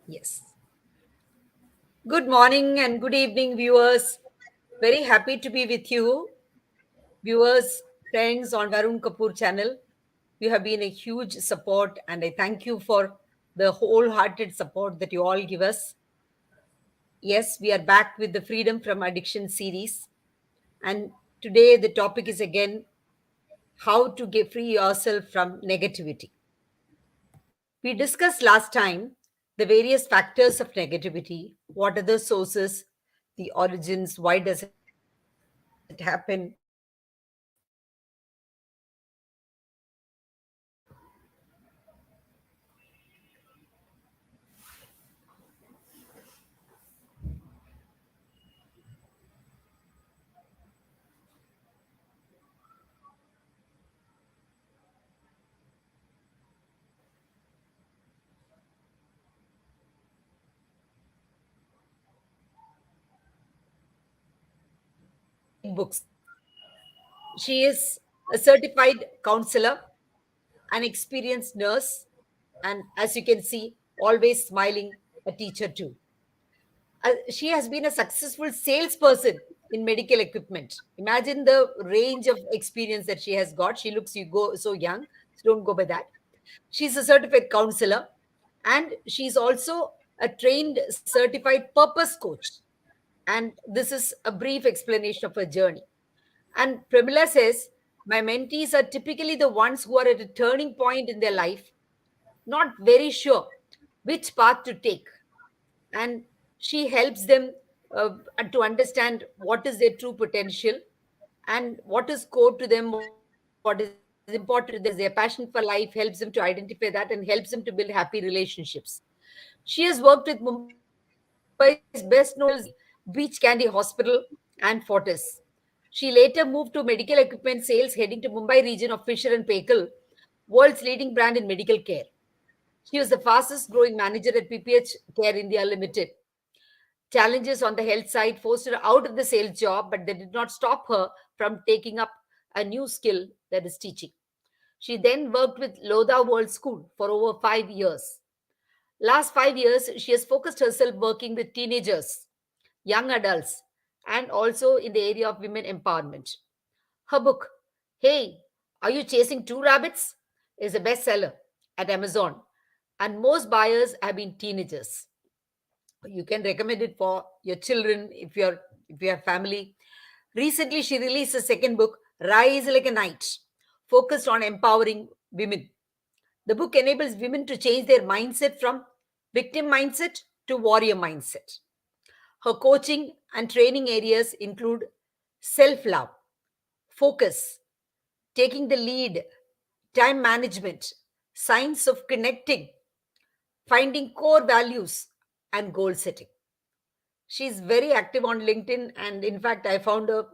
Yes. Good morning and good evening, viewers. Very happy to be with you, viewers, friends on Varun Kapoor channel. You have been a huge support, and I thank you for the wholehearted support that you all give us. Yes, we are back with the Freedom from Addiction series, and today the topic is again how to get free yourself from negativity. We discussed last time the various factors of negativity, what are the sources, the origins, why does it happen, and how to get free yourself from it. Premila has written 8 books. She is a certified counselor, an experienced nurse, and as you can see, always smiling, a teacher too. She has been a successful salesperson in medical equipment. Imagine the range of experience that she has got. She looks you go so young, so don't go by that. She's a certified counselor, and she's also a trained certified purpose coach. And this is a brief explanation of her journey. And Premila says, my mentees are typically the ones who are at a turning point in their life, not very sure which path to take, and she helps them to understand what is their true potential and what is core to them, what is important to them, what is their passion for life, helps them to identify that and helps them to build happy relationships. She has worked with Mumbai's best known hospitals like Beach Candy Hospital and Fortis. She later moved to medical equipment sales, heading to Mumbai region of Fisher and Paykel, world's leading brand in medical care. She was the fastest growing manager at PPH Care India Limited. Challenges on the health side forced her out of the sales job, but they did not stop her from taking up a new skill, that is teaching. She then worked with Lodha World School for over 5 years. Last 5 years, she has focused herself working with teenagers, young adults, and also in the area of women empowerment. Her book, Hey, Are You Chasing Two Rabbits? Is a bestseller at Amazon, and most buyers have been teenagers. You can recommend it for your children if you have family. Recently, she released a second book, Rise Like a Knight, focused on empowering women. The book enables women to change their mindset from victim mindset to warrior mindset. Her coaching and training areas include self love, focus, taking the lead, time management, science of connecting, finding core values, and goal setting. She's very active on LinkedIn, and in fact, I found her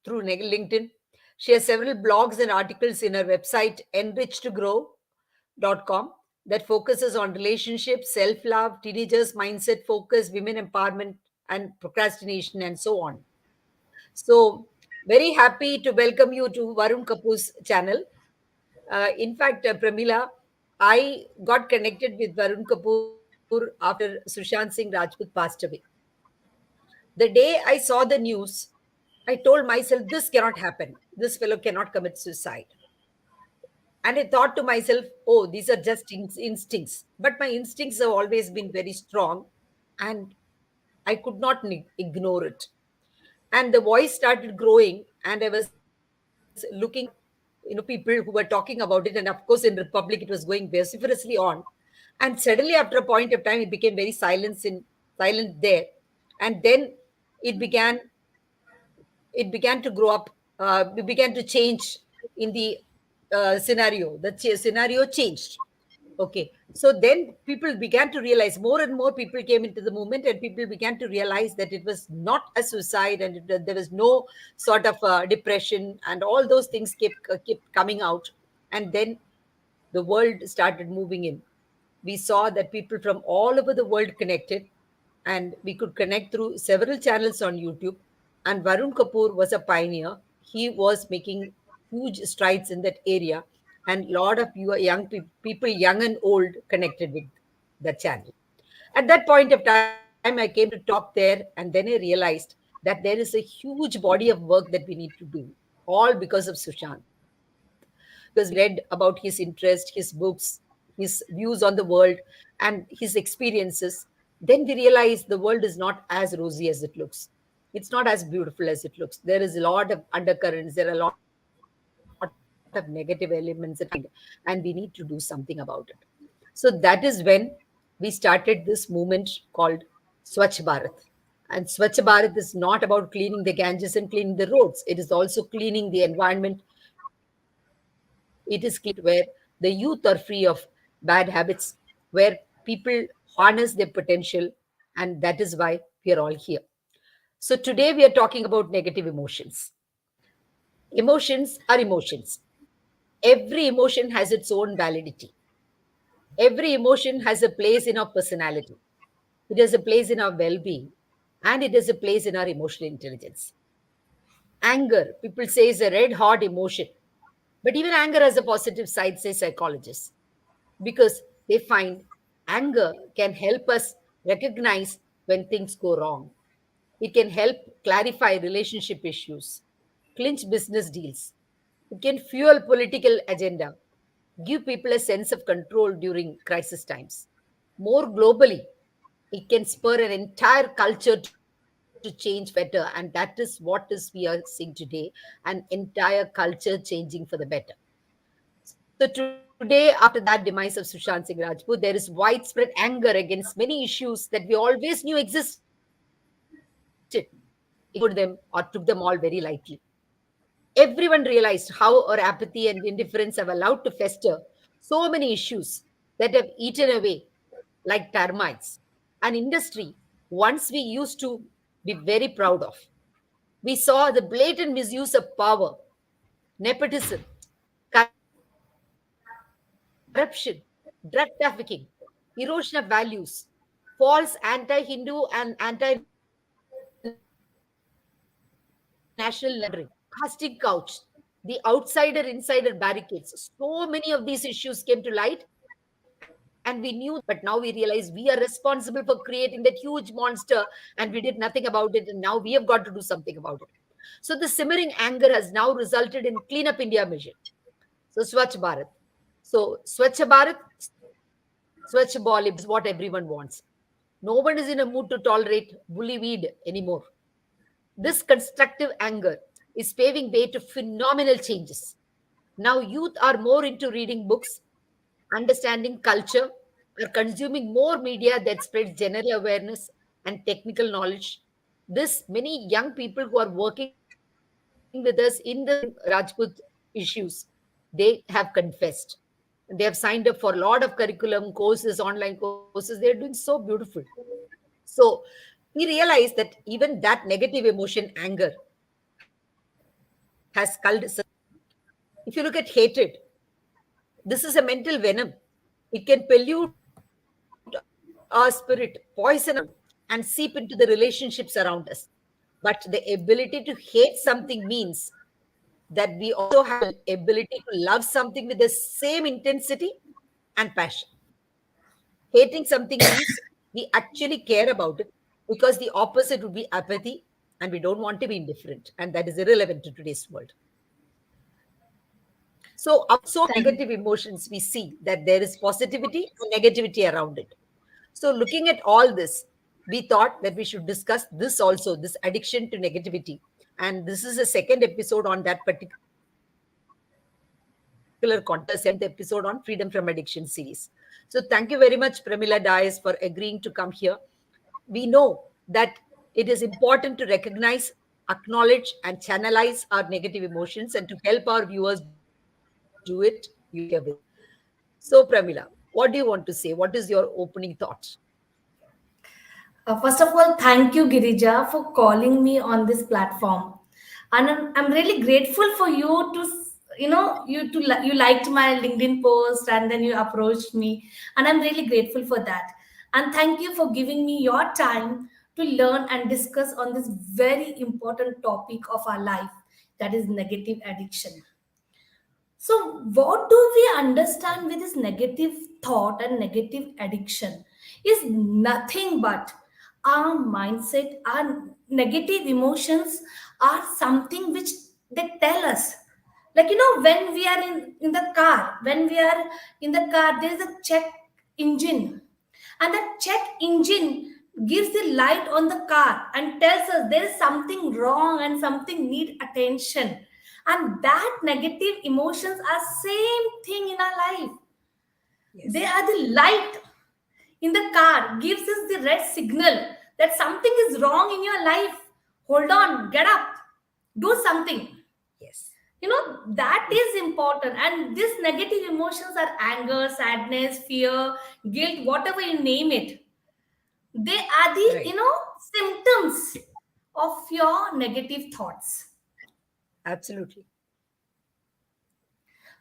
through LinkedIn. She has several blogs and articles in her website, enrichtogrowth.com, that focuses on relationships, self love, teenagers' mindset focus, women empowerment, and procrastination, and so on. So, very happy to welcome you to Varun Kapoor's channel. In fact, Premila, I got connected with Varun Kapoor after Sushant Singh Rajput passed away. The day I saw the news, I told myself, this cannot happen. This fellow cannot commit suicide. And I thought to myself, oh, these are just instincts. But my instincts have always been very strong, and I could not ignore it. And the voice started growing, and I was looking at people who were talking about it, and of course in Republic it was going vociferously on. And suddenly, after a point of time, it became very silent there, and then it began it began to grow up. We began to change in the scenario. The scenario changed. Okay. So then people began to realize, more and more people came into the movement, and people began to realize that it was not a suicide, and there was no sort of depression, and all those things kept coming out. And then the world started moving in. We saw that people from all over the world connected, and we could connect through several channels on YouTube. And Varun Kapoor was a pioneer. He was making huge strides in that area, and a lot of people, young and old, connected with the channel. At that point of time, I came to top there, and then I realized that there is a huge body of work that we need to do, all because of Sushant. Because we read about his interest, his books, his views on the world, and his experiences. Then we realize the world is not as rosy as it looks. It's not as beautiful as it looks. There is a lot of undercurrents, there are a lot of negative elements at play, and we need to do something about it. So that is when we started this movement called Swachh Bharat. And Swachh Bharat is not about cleaning the Ganges and cleaning the roads. It is also cleaning the environment. It is cleaning the environment where the youth are free of bad habits, where people harness their potential. And that is why we are all here. So today we are talking about negative emotions. Emotions are emotions. Every emotion has its own validity. Every emotion has a place in our personality. It has a place in our well being, and it has a place in our emotional intelligence. Anger, people say, is a red hot emotion. But even anger has a positive side, say psychologists, because they find anger can help us recognize when things go wrong. It can help clarify relationship issues, clinch business deals. It can fuel political agenda, give people a sense of control during crisis times. More globally, it can spur an entire culture to change for the better. And that is what is we are seeing today, an entire culture changing for the better. So today, after that demise of Sushant Singh Rajput, there is widespread anger against many issues that we always knew existed. Ignored them or took them all very lightly. Everyone realized how our apathy and indifference have allowed to fester so many issues that have eaten away like termites. An industry once we used to be very proud of. We saw the blatant misuse of power, nepotism, corruption, drug trafficking, erosion of values, false anti Hindu and anti national narratives, money laundering, casting couch, the outsider insider barricades. So many of these issues came to light, and we knew that we did nothing about it. But now we realize we are responsible for creating that huge monster, and we did nothing about it, and now we have got to do something about it. So the simmering anger has now resulted in Clean Up India mission. So Swachh Bharat. So Swachh Bharat, Swachh Bollywood is what everyone wants. No one is in a mood to tolerate bully weed anymore. This constructive anger is paving way to phenomenal changes. Now, youth are more into reading books, understanding culture, are consuming more media that spreads general awareness and technical knowledge. This many young people who are working with us in the Rajput issues, they have confessed. They have signed up for a lot of curriculum courses, online courses. They're doing so beautiful. So we realize that even that negative emotion, anger, has culled certain people. If you look at hatred, this is a mental venom. It can pollute our spirit, poison our soul, and seep into the relationships around us. But the ability to hate something means that we also have the ability to love something with the same intensity and passion. Hating something means we actually care about it because the opposite would be apathy and we don't want to be indifferent. And that is irrelevant to today's world. So, outside of Thank negative emotions, we see that there is positivity and negativity around it. So, looking at all this, we thought that we should discuss this also, this addiction to negativity. And this is a second episode on that particular content. This is the seventh episode on Freedom from Addiction series. So, thank you very much, Premila Dias, for agreeing to come here. We know that it is important to recognize, acknowledge, and channelize our negative emotions and to help our viewers do it, you can share with them. So, Premila, what do you want to say? What is your opening thought? First of all, thank you, Girija, for calling me on this platform, and I'm really grateful for you to you liked my LinkedIn post and then you approached me, and I'm really grateful for that. And thank you for giving me your time to learn and discuss on this very important topic of our life, that is negative addiction. So what do we understand with this negative thought and negative addiction is nothing but our mindset, our negative emotions are something which they tell us. Like, when we are in the car, when we are in the car, there is a check engine, and that check engine gives the light on the car and tells us there is something wrong and something need attention. And that negative emotions are same thing in our life. They Yes. are the light in the car, gives us the red signal that something is wrong in your life. Hold on, get up, do something. Yes. That is important. And these negative emotions are anger, sadness, fear, guilt, whatever you name it. They are the Right. symptoms of your negative thoughts. Absolutely.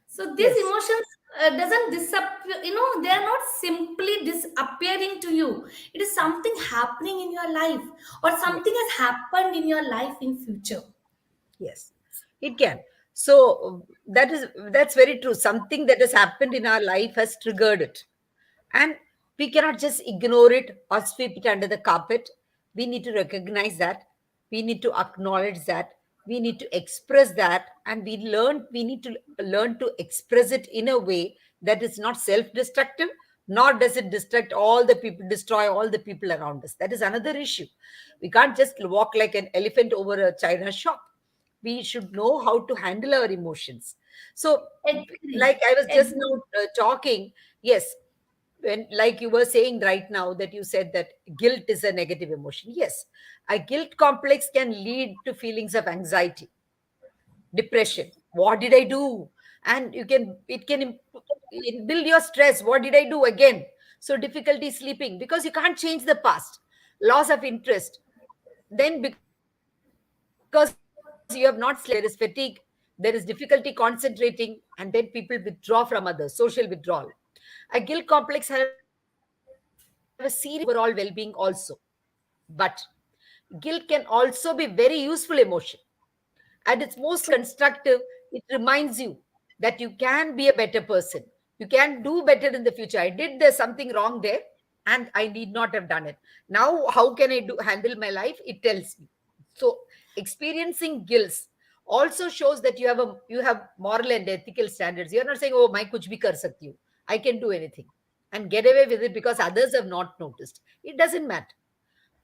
So these Yes. emotions doesn't disappear. They are not simply disappearing to you. It is something happening in your life, or something Yes. has happened in your life in future. Yes, it can. So that's very true. Something that has happened in our life has triggered it, and we cannot just ignore it or sweep it under the carpet. We need to recognize that. We need to acknowledge that. We need to express that, and we need to learn to express it in a way that is not self-destructive, nor does it destruct all the people, destroy all the people around us. That is another issue. We can't just walk like an elephant over a china shop. We should know how to handle our emotions. So, like Agree. I was just Agree. now talking, yes, when, like you were saying right now, that you said that guilt is a negative emotion. Yes, a guilt complex can lead to feelings of anxiety, depression. What did I do? And it can build your stress. What did I do again? So difficulty sleeping because you can't change the past, loss of interest. Then because you have not slept, there is fatigue, there is difficulty concentrating, and then people withdraw from others, social withdrawal. A guilt complex have a serious impact on overall well-being also. But guilt can also be very useful emotion. At its most constructive, it reminds you that you can be a better person. You can do better in the future. I did there's something wrong there, and I need not have done it. Now, how can I handle my life? It tells me. So, experiencing guilt also shows that you have moral and ethical standards. You're not saying, "Oh, my kuch bhi kar sakti hu. I can do anything," and get away with it because others have not noticed. It doesn't matter.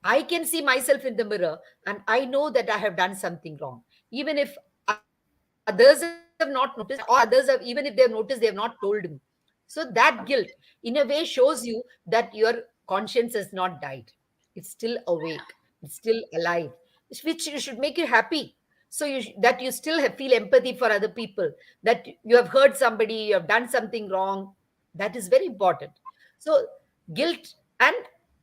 I can see myself in the mirror and I know that I have done something wrong. Even if others have not noticed, or others have, even if they have noticed, they have not told me. So that guilt, in a way, shows you that your conscience has not died. It's still awake. It's still alive, which should make you happy. So that you still feel empathy for other people, that you have hurt somebody, you have done something wrong. That is very important. So guilt, and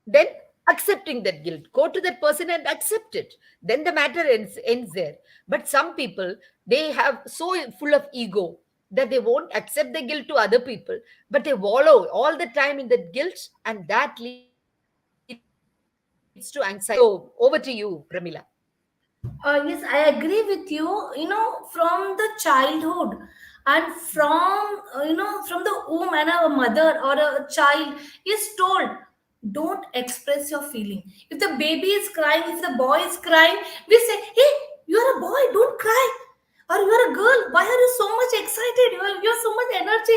then accepting that guilt, go to that person and accept it, then the matter ends there. But some people, they have so full of ego that they won't accept the guilt to other people, but they wallow all the time in that guilt, and that leads to anxiety. So over to you, Premila. Yes, I agree with you. From the childhood, and from the womb, and a mother or a child is told, don't express your feeling. If the baby is crying, if the boy is crying, we say, hey, you are a boy, don't cry. Or you are a girl, why are you so much excited? You have so much energy.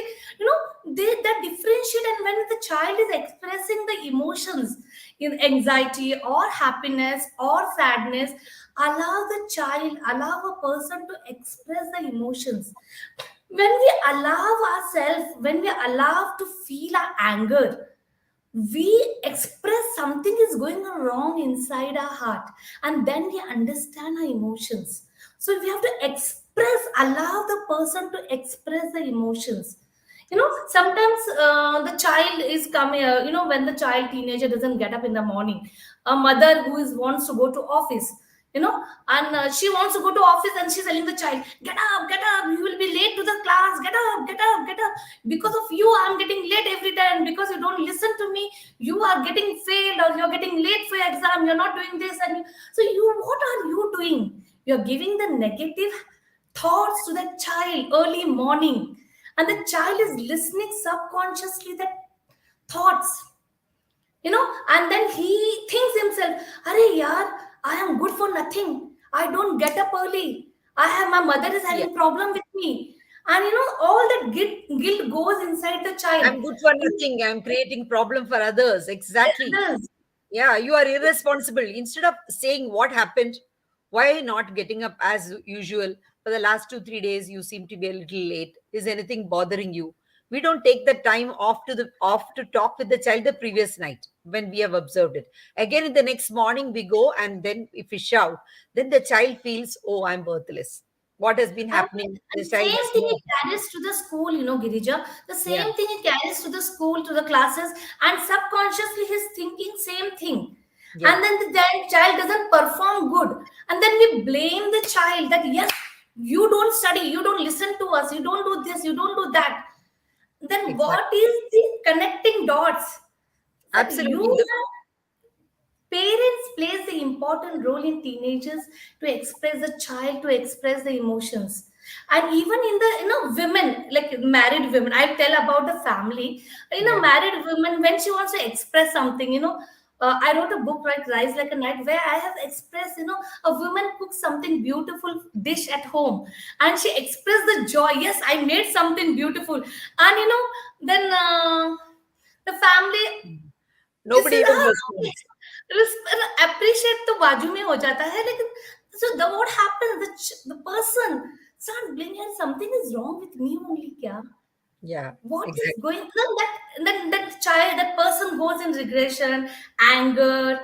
They that differentiate. And when the child is expressing the emotions in anxiety or happiness or sadness, allow the child, allow a person to express the emotions. When we allow ourselves, when we allow to feel our anger, we express something is going wrong inside our heart, and then we understand our emotions. So we have to express, allow the person to express the emotions. Yes. Sometimes the child is coming, when the child teenager doesn't get up in the morning, a mother who is wants to go to office, and she wants to go to office, and she's telling the child, get up, you will be late to the class, get up, get up, get up. Because of you, I'm getting late every time. Because you don't listen to me, you are getting failed, or you're getting late for your exam, you're not doing this. And so what are you doing? You're giving the negative thoughts to that child early morning, and the child is listening subconsciously that thoughts, and then he thinks himself, "Arey yaar, I am good for nothing. I don't get up early. My mother is Yeah. having problem with me." And all that guilt goes inside the child. I'm good for And nothing. I'm creating problem for others. Exactly. others, Yeah, you are irresponsible. Instead of saying what happened, why not getting up as usual? For the last 2, 3 days, you seem to be a little late. Is anything bothering you? We don't take the time off to talk with the child the previous night when we have observed it. Again, in the next morning, we go, and then if we shout, then the child feels, oh, I'm worthless. What has been happening? and The child same does thing not. it carries to the school, Girija. The Yeah, same thing it carries to the school, to the classes, and subconsciously he's thinking same thing. yeah, And then the then child doesn't perform good. And then we blame the child that yes, you don't study, you don't listen to us, you don't do this, you don't do that. Then what exactly. is the connecting dots? That you Absolutely. parents plays the important role in teenagers to express the child, to express the emotions. And even in the women, like married women, I tell about the family. Yeah. Married women, when she wants to express something, I wrote a book, right, Rise Like a Night, where I have expressed, a woman cooks something beautiful dish at home, and she expressed the joy. Yes, I made something beautiful, and then the family Nobody इससे even हाँ responds. appreciate तो बाजू में हो जाता है लेकिन so the what happens the person start blaming something is wrong with me only क्या Yeah, what is exactly. going then that child that person goes in regression, anger,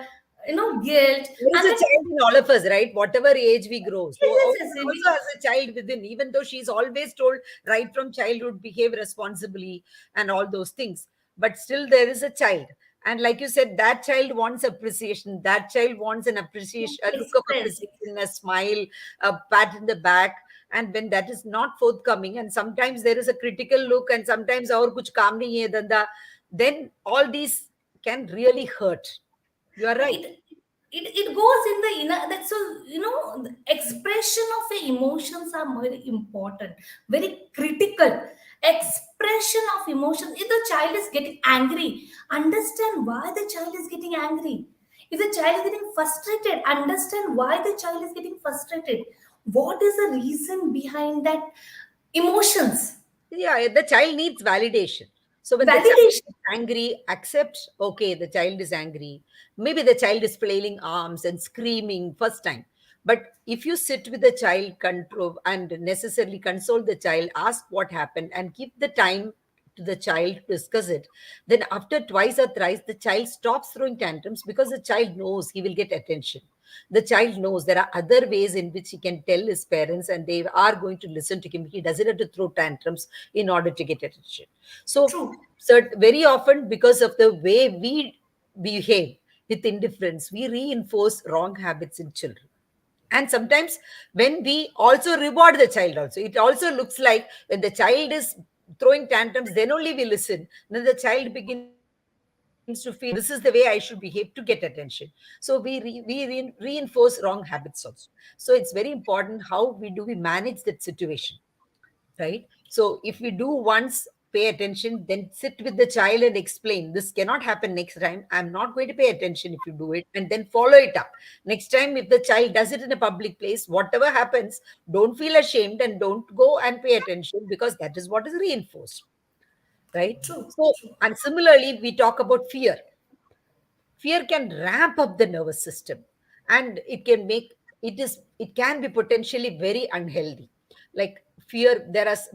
guilt, There is and a then child in all of us, right? Whatever age we grow. So yes, a yes, woman yes, also has a child within, even though she's always told right from childhood, behave responsibly and all those things. But still there is a child. And like you said, that child wants appreciation. That child wants an appreciation, a look of express. appreciation, a smile, a pat in the back. And when that is not forthcoming, and sometimes there is a critical look, and sometimes our kuch kaam nahi hai danda, then all these can really hurt. You are right. it it goes in the inner that so the expression of the emotions are very important, very critical. Expression of emotions. If the child is getting angry, understand why the child is getting angry. If the child is getting frustrated, understand why the child is getting frustrated. What is the reason behind that emotions? Yeah, the child needs validation. So when the child Validation. is angry, accept, okay, the child is angry. Maybe the child is flailing arms and screaming first time. But if you sit with the child, control and necessarily console the child, ask what happened, and give the time to the child to discuss it, then after twice or thrice, the child stops throwing tantrums because the child knows he will get attention. The child knows there are other ways in which he can tell his parents and they are going to listen to him. He doesn't have to throw tantrums in order to get attention. So, True. very often, because of the way we behave with indifference, we reinforce wrong habits in children. And sometimes when we also reward the child also, it also looks like when the child is throwing tantrums, then only we listen. Then the child begins to feel this is the way I should behave to get attention. So reinforce wrong habits also. So it's very important how we manage that situation, right? So if we do once pay attention, then sit with the child and explain this cannot happen next time. I'm not going to pay attention if you do it, and then follow it up. Next time, if the child does it in a public place, whatever happens, don't feel ashamed and don't go and pay attention because that is what is reinforced, right? True. So, True. and similarly, we talk about fear. Fear can ramp up the nervous system, and it can be potentially very unhealthy. Like fear,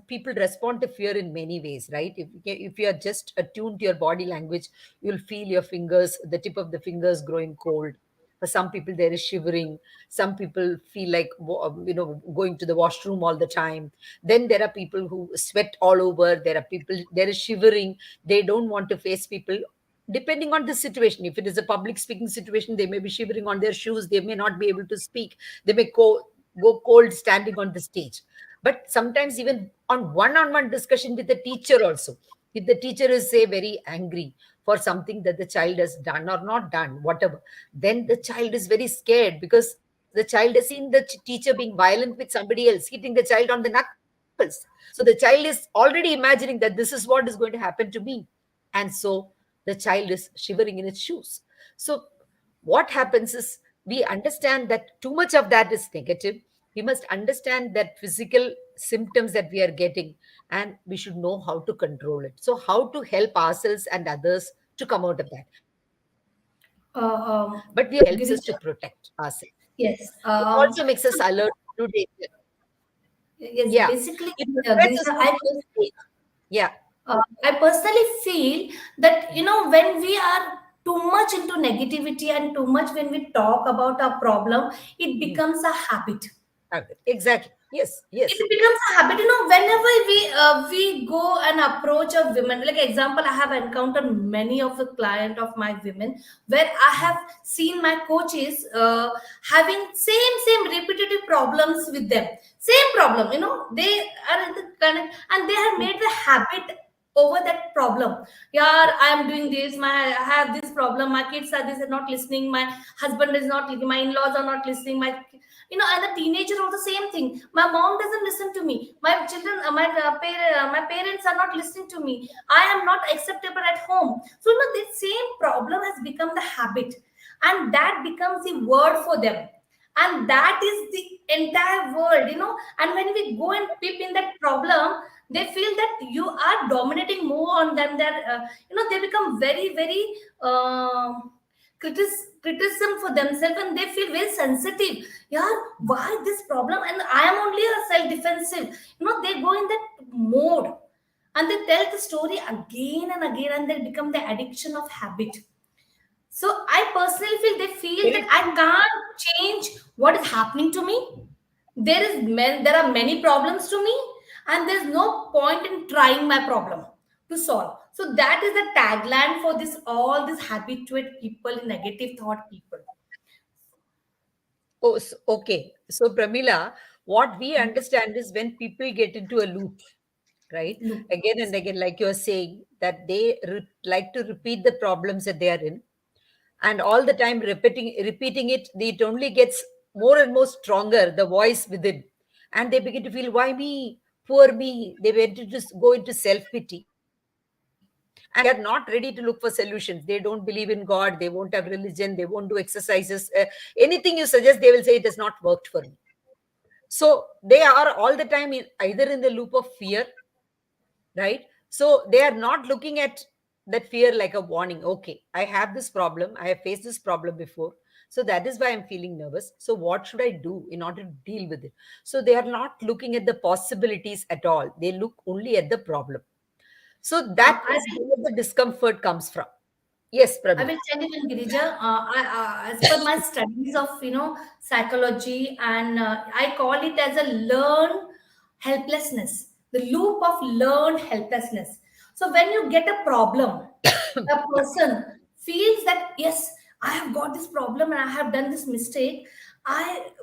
people respond to fear in many ways, right? If you are just attuned to your body language, you'll feel your fingers, the tip of the fingers growing cold. For some people there is shivering. Some people feel like going to the washroom all the time. Then there are people who sweat all over. There is shivering. They don't want to face people. Depending on the situation, if it is a public speaking situation, they may be shivering on their shoes. They may not be able to speak. They may go cold standing on the stage. But sometimes even on one-on-one discussion with the teacher also, if the teacher is say very angry for something that the child has done or not done, whatever, then the child is very scared because the The child has seen the teacher being violent with somebody else, hitting the child on the knuckles. So the child is already imagining that this is what is going to happen to me. And so the child is shivering in its shoes. So what happens is, we understand that too much of that is negative. We must understand that physical symptoms that we are getting, and we should know how to control it. So, how to help ourselves and others to come out of that. But we are also helps us to protect ourselves. Girija, It yes. also makes us alert So to danger. yes, Yeah, basically, it prepares us Girija, to face. Yeah. I personally feel that when we are too much into negativity and too much when we talk about our problem, it Mm. becomes a habit. Exactly. Yes. Yes. It becomes a habit. Whenever we go and approach a woman, like example, I have encountered many of the client of my women where I Mm. have seen my coaches having same repetitive problems with them, same problem. They are in the connect and they have made the habit over that problem. Yeah, I am doing this, I have this problem, my kids are this are not listening, my husband is not listening, my in-laws are not listening, my and the teenager also same thing. My mom doesn't listen to me. My children, my parents are not listening to me. I am not acceptable at home. So this same problem has become the habit, and that becomes the word for them, and that is the entire world. And when we go and peep in that problem, they feel that you are dominating more on them. They become very criticism for themselves, and they feel very sensitive. Yeah, why this problem, and I am only a self defensive. They go in that mode, and they tell the story again and again, and they become the addiction of habit. So I personally feel they feel that Very I can't change what is happening to me. There are many problems to me, and there's no point in trying my problem to solve. So that is the tagline for this all these habituate people, negative thought people. Oh, okay. So, Pramila, what we understand is when people get into a loop, right? No. Again and again, like you're saying, that they like to repeat the problems that they are in, and all the time repeating it, it only gets more and more stronger, the voice within, and they begin to feel, why me, poor me. They went to just go into self-pity, and they are not ready to look for solutions. They don't believe in God, they won't have religion, they won't do exercises. Anything you suggest, they will say it has not worked for me. So they are all the time either in the loop of fear, right? So they are not looking at that fear like a warning. Okay, I have this problem, I have faced this problem before, so that is why I'm feeling nervous. So what should I do in order to deal with it? So they are not looking at the possibilities at all, they look only at the problem. So that I is will where the discomfort comes from. Yes, I Pramila. will tell you, Girija. As per my studies of psychology, and I call it as a learn helplessness, the loop of learned helplessness. So when you get a problem, a person feels that yes, I have got this problem and I have done this mistake.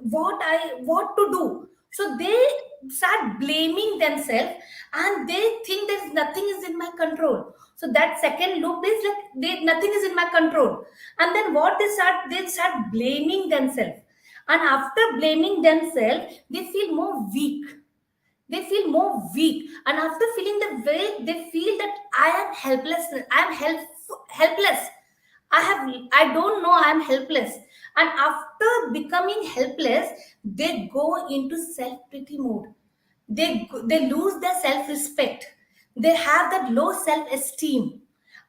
What to do? So they start blaming themselves, and they think that nothing is in my control. So that second loop is like nothing is in my control. And then what they start blaming themselves. And after blaming themselves, they feel more weak. They feel more weak. And after feeling the way, they feel that I am helpless. I am helpless. I don't know, I am helpless. And after becoming helpless, they go into self-pity mode. They lose their self-respect. They have that low self-esteem,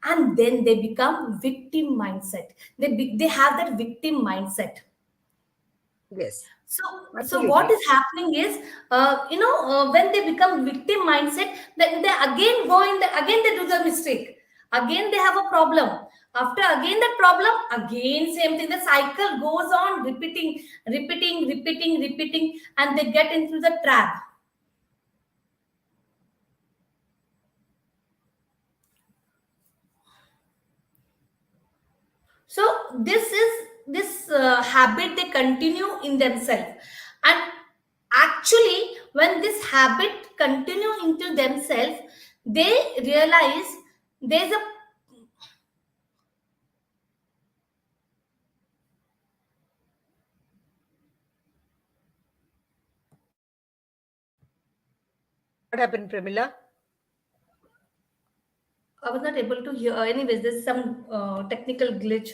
and then they become victim mindset. They have that victim mindset. Yes, So what absolutely. is happening is, when they become victim mindset, then they again go in the again they do the mistake. Again they have a problem. After again that problem, again same thing. The cycle goes on repeating, and they get into the trap. So this habit they continue in themselves, and actually when this habit continue into themselves, they realize there's a What happened, Premila? I was not able to hear. Anyways, there's some technical glitch.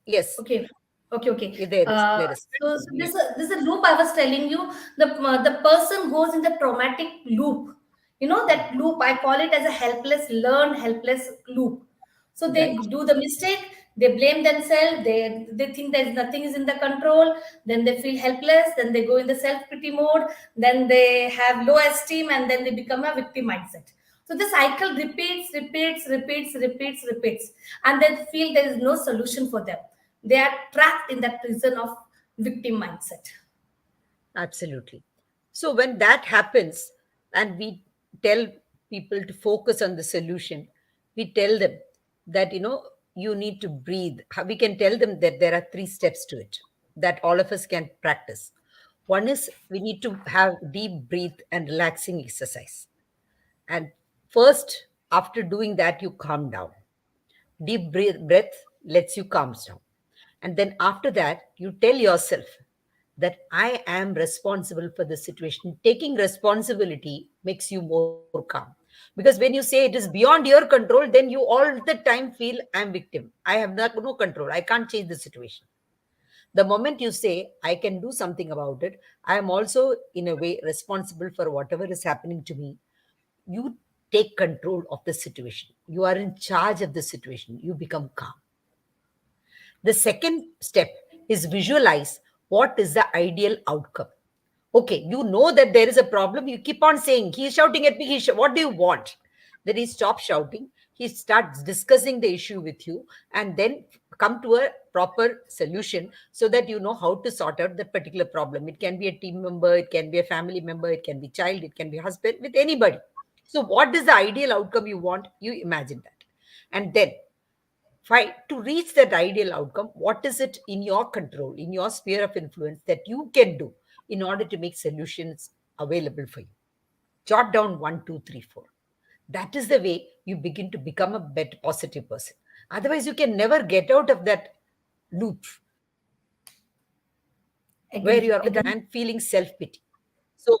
Yes, Okay, okay, okay. there is. There is. So Yeah. this is a loop I was telling you. The person goes in the traumatic loop. You know that loop. I call it as a helpless learn, helpless loop. So they Right. do the mistake. They blame themselves. They think there's nothing is in the control. Then they feel helpless. Then they go in the self pity mode. Then they have low esteem, and then they become a victim mindset. So the cycle repeats, and they feel there is no solution for them. They are trapped in that prison of victim mindset. Absolutely. So when that happens and we tell people to focus on the solution, we tell them that, you need to breathe. We can tell them that there are three steps to it that all of us can practice. One is we need to have deep breath and relaxing exercise. And first, after doing that, you calm down. Deep breath lets you calm down. And then after that, you tell yourself that I am responsible for the situation. Taking responsibility makes you more calm. Because when you say it is beyond your control, then you all the time feel I'm victim. I have no control. I can't change the situation. The moment you say, I can do something about it, I am also, in a way, responsible for whatever is happening to me. You take control of the situation. You are in charge of the situation. You become calm. The second step is visualize what is the ideal outcome. Okay, you know that there is a problem. You keep on saying, he's shouting at me. What do you want? Then he stops shouting. He starts discussing the issue with you and then come to a proper solution so that you know how to sort out that particular problem. It can be a team member, it can be a family member, it can be child, it can be husband, with anybody. So, what is the ideal outcome you want? You imagine that. And then to reach that ideal outcome, what is it in your control, in your sphere of influence that you can do in order to make solutions available for you? Jot down 1, 2, 3, 4. That is the way you begin to become a better positive person. Otherwise, you can never get out of that loop where you Agree, are all the agree. time and feeling self-pity. So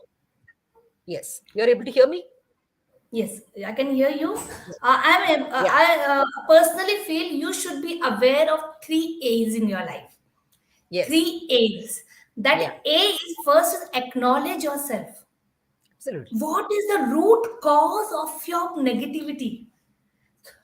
yes, you're able to hear me. Yes, I can hear you. Yeah. I personally feel you should be aware of three A's in your life. Yes. Three A's. That Yeah. A is first is acknowledge yourself. Absolutely. What is the root cause of your negativity?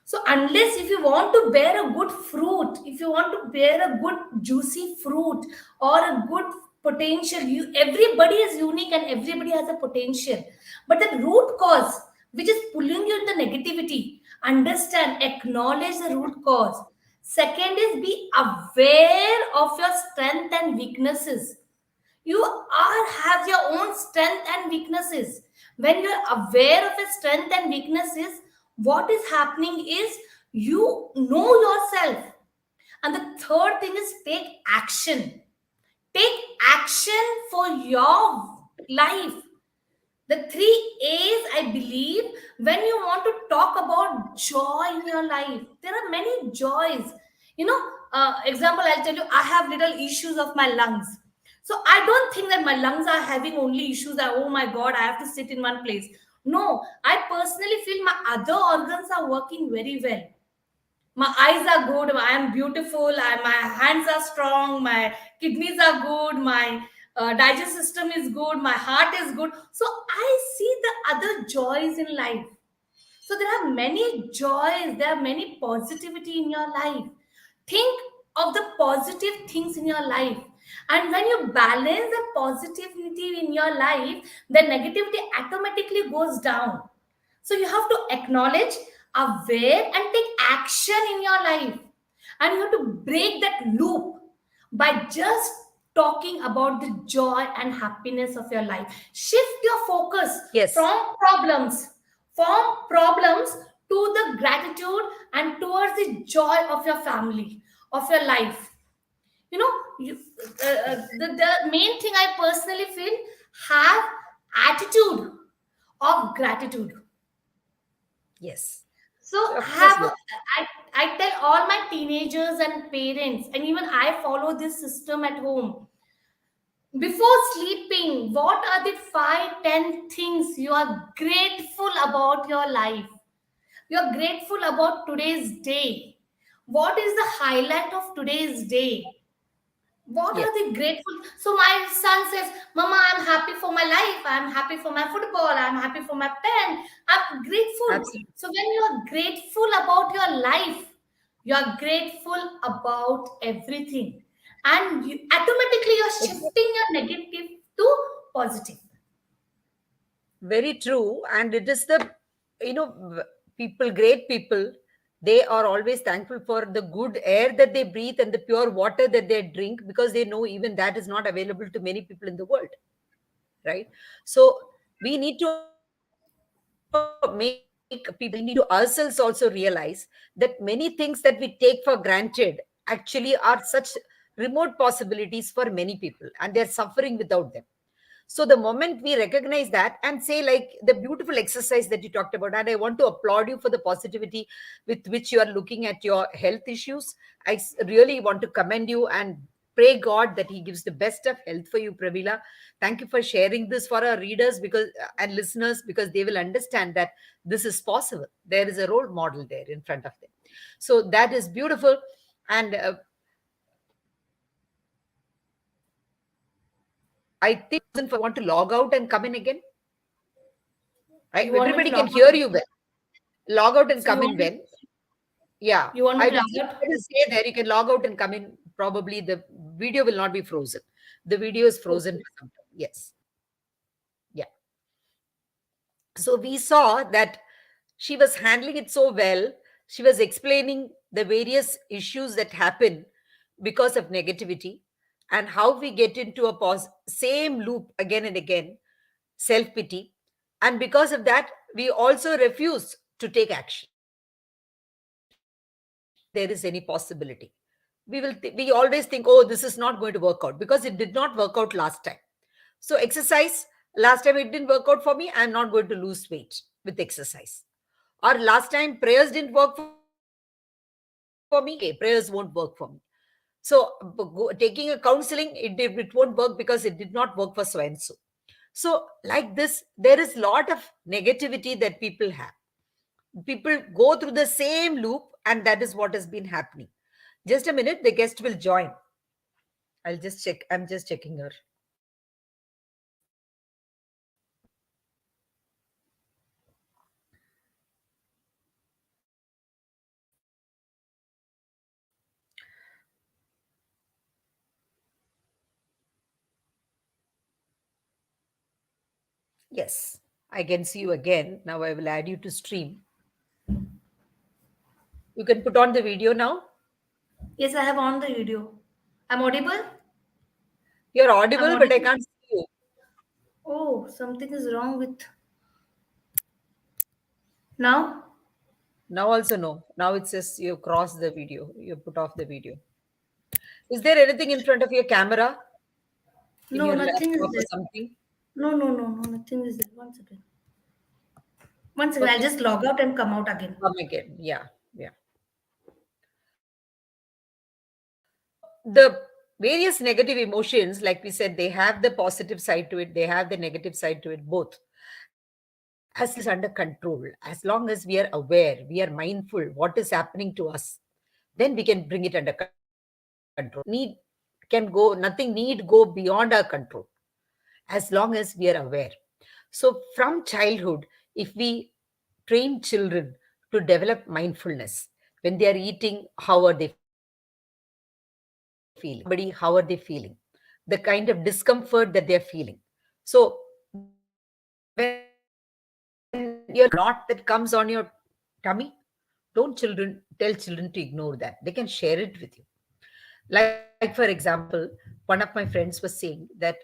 So unless if you want to bear a good fruit, if you want to bear a good juicy fruit or a good potential, you everybody is unique and everybody has a potential. But the root cause which is pulling you in the negativity, understand, acknowledge the root cause. Second is be aware of your strength and weaknesses. You are have your own strength and weaknesses. When you are aware of your strength and weaknesses, what is happening is you know yourself. And the third thing is take action. Take action for your life. The three A's, I believe, when you want to talk about joy in your life, there are many joys. You know, example, I'll tell you, I have little issues of my lungs. So I don't think that my lungs are having only issues that, oh my God, I have to sit in one place. No, I personally feel my other organs are working very well. My eyes are good, I am beautiful, my hands are strong, my kidneys are good, my digestive system is good, my heart is good. So I see the other joys in life. So there are many joys, there are many positivity in your life. Think of the positive things in your life, and when you balance the positivity in your life, the negativity automatically goes down. So you have to acknowledge, aware, and take action in your life. And you have to break that loop by just talking about the joy and happiness of your life. Shift your focus Yes. from problems, from problems to the gratitude and towards the joy of your family, of your life. You know, the main thing I personally feel, have attitude of gratitude. Yes. So So of course, have yes. I tell all my teenagers and parents, and even I follow this system at home. Before sleeping, what are the 5, 10 things you are grateful about your life? You are grateful about today's day. What is the highlight of today's day? What are Yes, the grateful? So my son says, Mama, I'm happy for my life. I'm happy for my football. I'm happy for my pen. I'm grateful. absolutely. So when you are grateful about your life, you are grateful about everything. And you automatically you're shifting your negative to positive. Very true. And it is the, people, great people, they are always thankful for the good air that they breathe and the pure water that they drink, because they know even that is not available to many people in the world, right? So we need to make people, we need to ourselves also realize that many things that we take for granted actually are such remote possibilities for many people, and they're suffering without them. So the moment we recognize that and say, like the beautiful exercise that you talked about, and I want to applaud you for the positivity with which you are looking at your health issues. Really want to commend you and pray God that He gives the best of health for you, Pravila. Thank you for sharing this for our readers, because and listeners, because they will understand that this is possible. There is a role model there in front of them. So that is beautiful. And I think for want to log out and come in again. You want me to Everybody log can out? hear you well. Log out and So you come in want me, when? Yeah, you want me I to will log just out? stay there. You can log out and come in. Probably the video will not be frozen. The video is frozen Okay. for some time. Yes. Yeah. So we saw that she was handling it so well. She was explaining the various issues that happen because of negativity, and how we get into a same loop again and again, self pity. And because of that, we also refuse to take action. There is any possibility. We always think, oh, this is not going to work out, because it did not work out last time. So exercise, last time it didn't work out for me, I'm not going to lose weight with exercise. Or last time prayers didn't work for me, okay, prayers won't work for me. So taking a counseling, it won't work because it did not work for so and so. So like this, there is lot of negativity that people have. People go through the same loop, and that is what has been happening. Just a minute, the guest will join. I'll just check. I'm just checking her. Yes, I can see you again. Now I will add you to stream. You can put on the video now. Yes, I have on the video. I'm audible? You're I'm audible, but I audible. can't see you. Oh, something is wrong with now. Now also no. Now it says you crossed the video. You put off the video. Is there anything in front of your camera, in No, your nothing is laptop or there. something? No, nothing is there. One second. One second. I'll Okay, just log out and come out again. come again. Yeah, yeah. So the various negative emotions, like we said, they have the positive side to it, they have the negative side to it, both. As long as it is under control, as long as we are aware, we are mindful what is happening to us, then we can bring it under control. Need can go, nothing need go beyond our control, as long as we are aware. So from childhood, if we train children to develop mindfulness, when they are eating, how are they feeling? When they are talking to somebody, how are they feeling? The kind of discomfort that they are feeling. So when you're eating and there is a knot that comes on your tummy, don't children tell children to ignore that. They can share it with you. Like, for example, one of my friends was saying that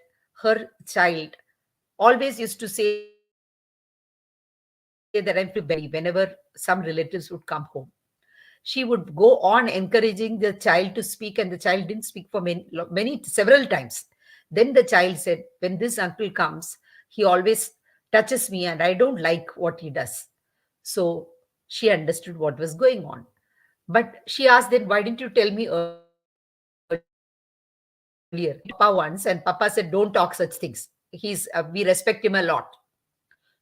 her child always used to say that I'm feeling very belly whenever some relatives would come home. She would go on encouraging the child to speak, and the child didn't speak for many several times. Then the child said, when this uncle comes, he always touches me and I don't like what he does. So she understood what was going on. But she asked, then why didn't you tell me earlier? Then she said, I didn't know. Papa once, and Papa said, "Don't talk such things. We respect him a lot."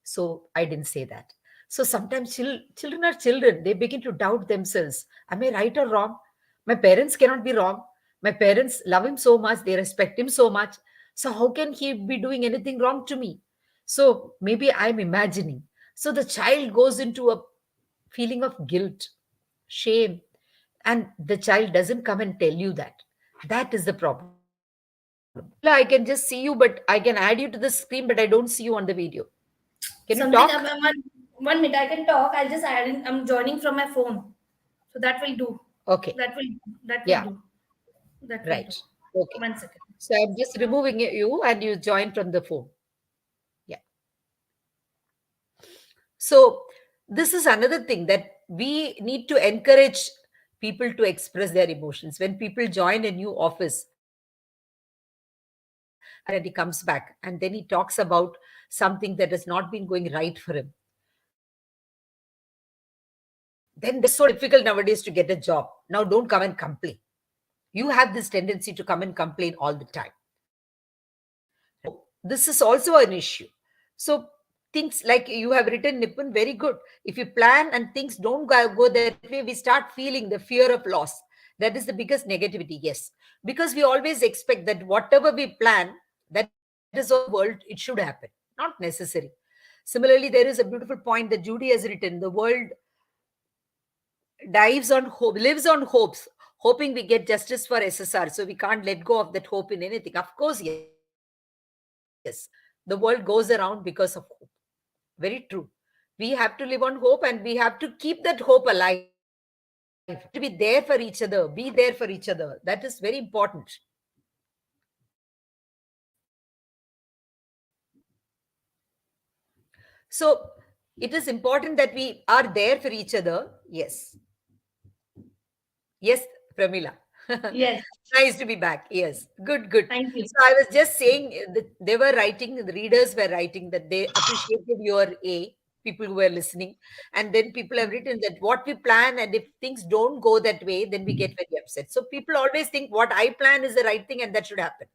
So I didn't say that. So sometimes children are children. They begin to doubt themselves. Am I right or wrong? My parents cannot be wrong. My parents love him so much. They respect him so much. So how can he be doing anything wrong to me? So maybe I'm imagining. So the child goes into a feeling of guilt, shame, and the child doesn't come and tell you that. That is the problem. Premila, I can just see you, but I can add you to the screen, but I don't see you on the video. Can you Something. talk? 1 minute. I can talk. I'll just add in. I'm joining from my phone, so that will do. Okay. That will. That will Yeah. do. That will Right. do. Okay. 1 second. So I'm just removing you and you join from the phone. Yeah. So this is another thing that we need to encourage people to express their emotions. When people join a new office and he comes back and then he talks about something that has not been going right for him, then it's so difficult nowadays to get a job. Now don't come and complain. You have this tendency to come and complain all the time. So this is also an issue. So things like you have written, Nipun, very good. If you plan and things don't go that way, we start feeling the fear of loss. That is the biggest negativity, yes. Because we always expect that whatever we plan, that is all the world, it should happen. Not necessary. Similarly, there is a beautiful point that Judy has written. The world dives on hope, lives on hopes, hoping we get justice for SSR. So we can't let go of that hope in anything. Of course, yes. The world goes around because of hope. Very true. We have to live on hope and we have to keep that hope alive. We have to be there for each other, be there for each other. That is very important. So it is important that we are there for each other. Yes. Yes, Pramila. Yes. Nice to be back. Yes, good, good. Thank you. So I was just saying that they were writing, the readers were writing that they appreciated your people who were listening. And then people have written that what we plan, and if things don't go that way, then we get very upset. So people always think what I plan is the right thing and that should happen.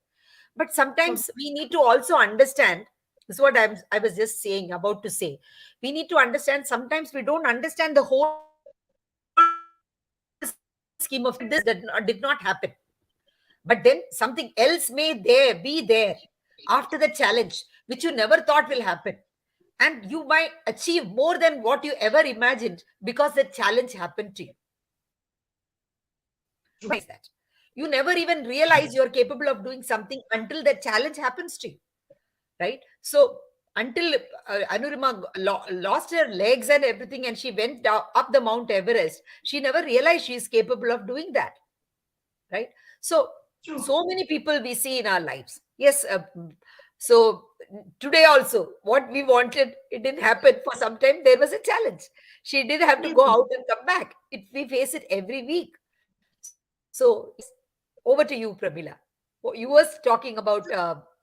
But Okay. sometimes we need to also understand. This is what I was just saying, about to say. We need to understand sometimes we don't understand the whole scheme of things. We think this did not happen, but then something else may be there after the challenge, which you never thought will happen. And you might achieve more than what you ever imagined because the challenge happened to you. You never realize that. You never even realize you're capable of doing something until that challenge happens to you, right? So until Anurima lost her legs and everything, and she went up the Mount Everest, she never realized she is capable of doing that, right? So True. so many people we see in our lives. Yes. So today also, what we wanted, it didn't happen. For some time there was a challenge. She did have to Yes. go out and come back. We face it every week. So yes, over to you, Premila. You was talking about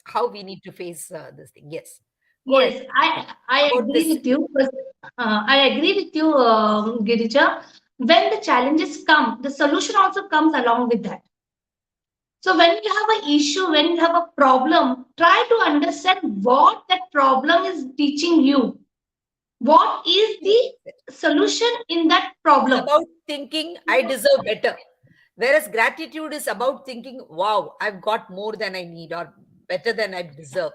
how we need to face this thing. Yes, go ahead. Yes. I About agree this. with you. I agree with you, Girija. When the challenges come, the solution also comes along with that. So when you have an issue, when you have a problem, try to understand what that problem is teaching you. What is the solution in that Is problem? about thinking I deserve better. Whereas gratitude is about thinking, wow, I've got more than I need or better than I deserve.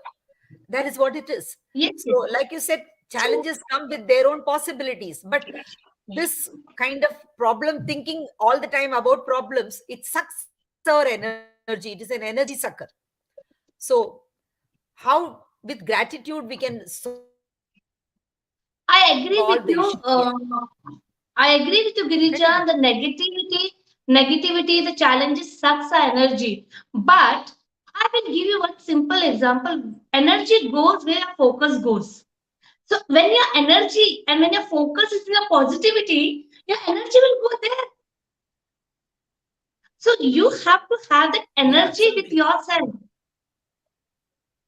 That is what it is. Yes, So, yes. like you said, So challenges come with their own possibilities. But this kind of problem thinking all the time about problems, it sucks our energy. It is an energy sucker. So, how with gratitude we can solve all the issues? Yes. I agree with you. I agree with you, Continue. Girija. The negativity, the challenges sucks our energy. But I will give you one simple example. Energy goes where your focus goes. So when your energy and when your focus is in your positivity, your energy will go there. So you have to have that Yeah, energy with absolutely. yourself.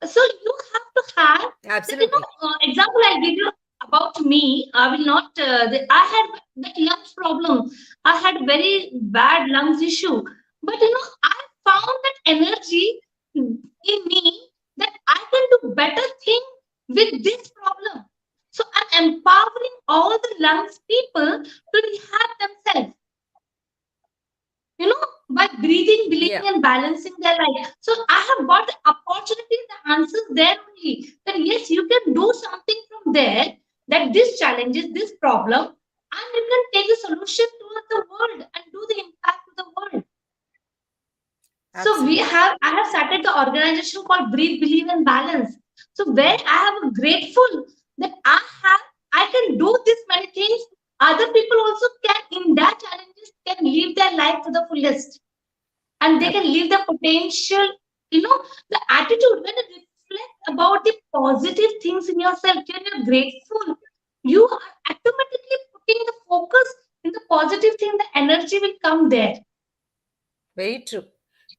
So you have to have that, Absolutely. example I'll give you about me. I will not, I had that lungs problem. I had very bad lungs issue. But I found that energy in me that I can do better thing with this problem. So I'm empowering all the lungs people to rehab themselves, you know, by breathing, believing, and Yeah. balancing their life. So I have got the opportunity, the answers there only. That yes, you can do something from there, that this challenges, this problem, and you can take the solution to the world and do the impact to the world. So I have started the organization called Breathe, Believe, and Balance. So where I am grateful that I can do this many things. Other people also can, in their challenges, can live their life to the fullest, and they can live the potential. You know, the attitude when you reflect about the positive things in yourself, when you're grateful, you are automatically putting the focus in the positive thing. The energy will come there, Very true.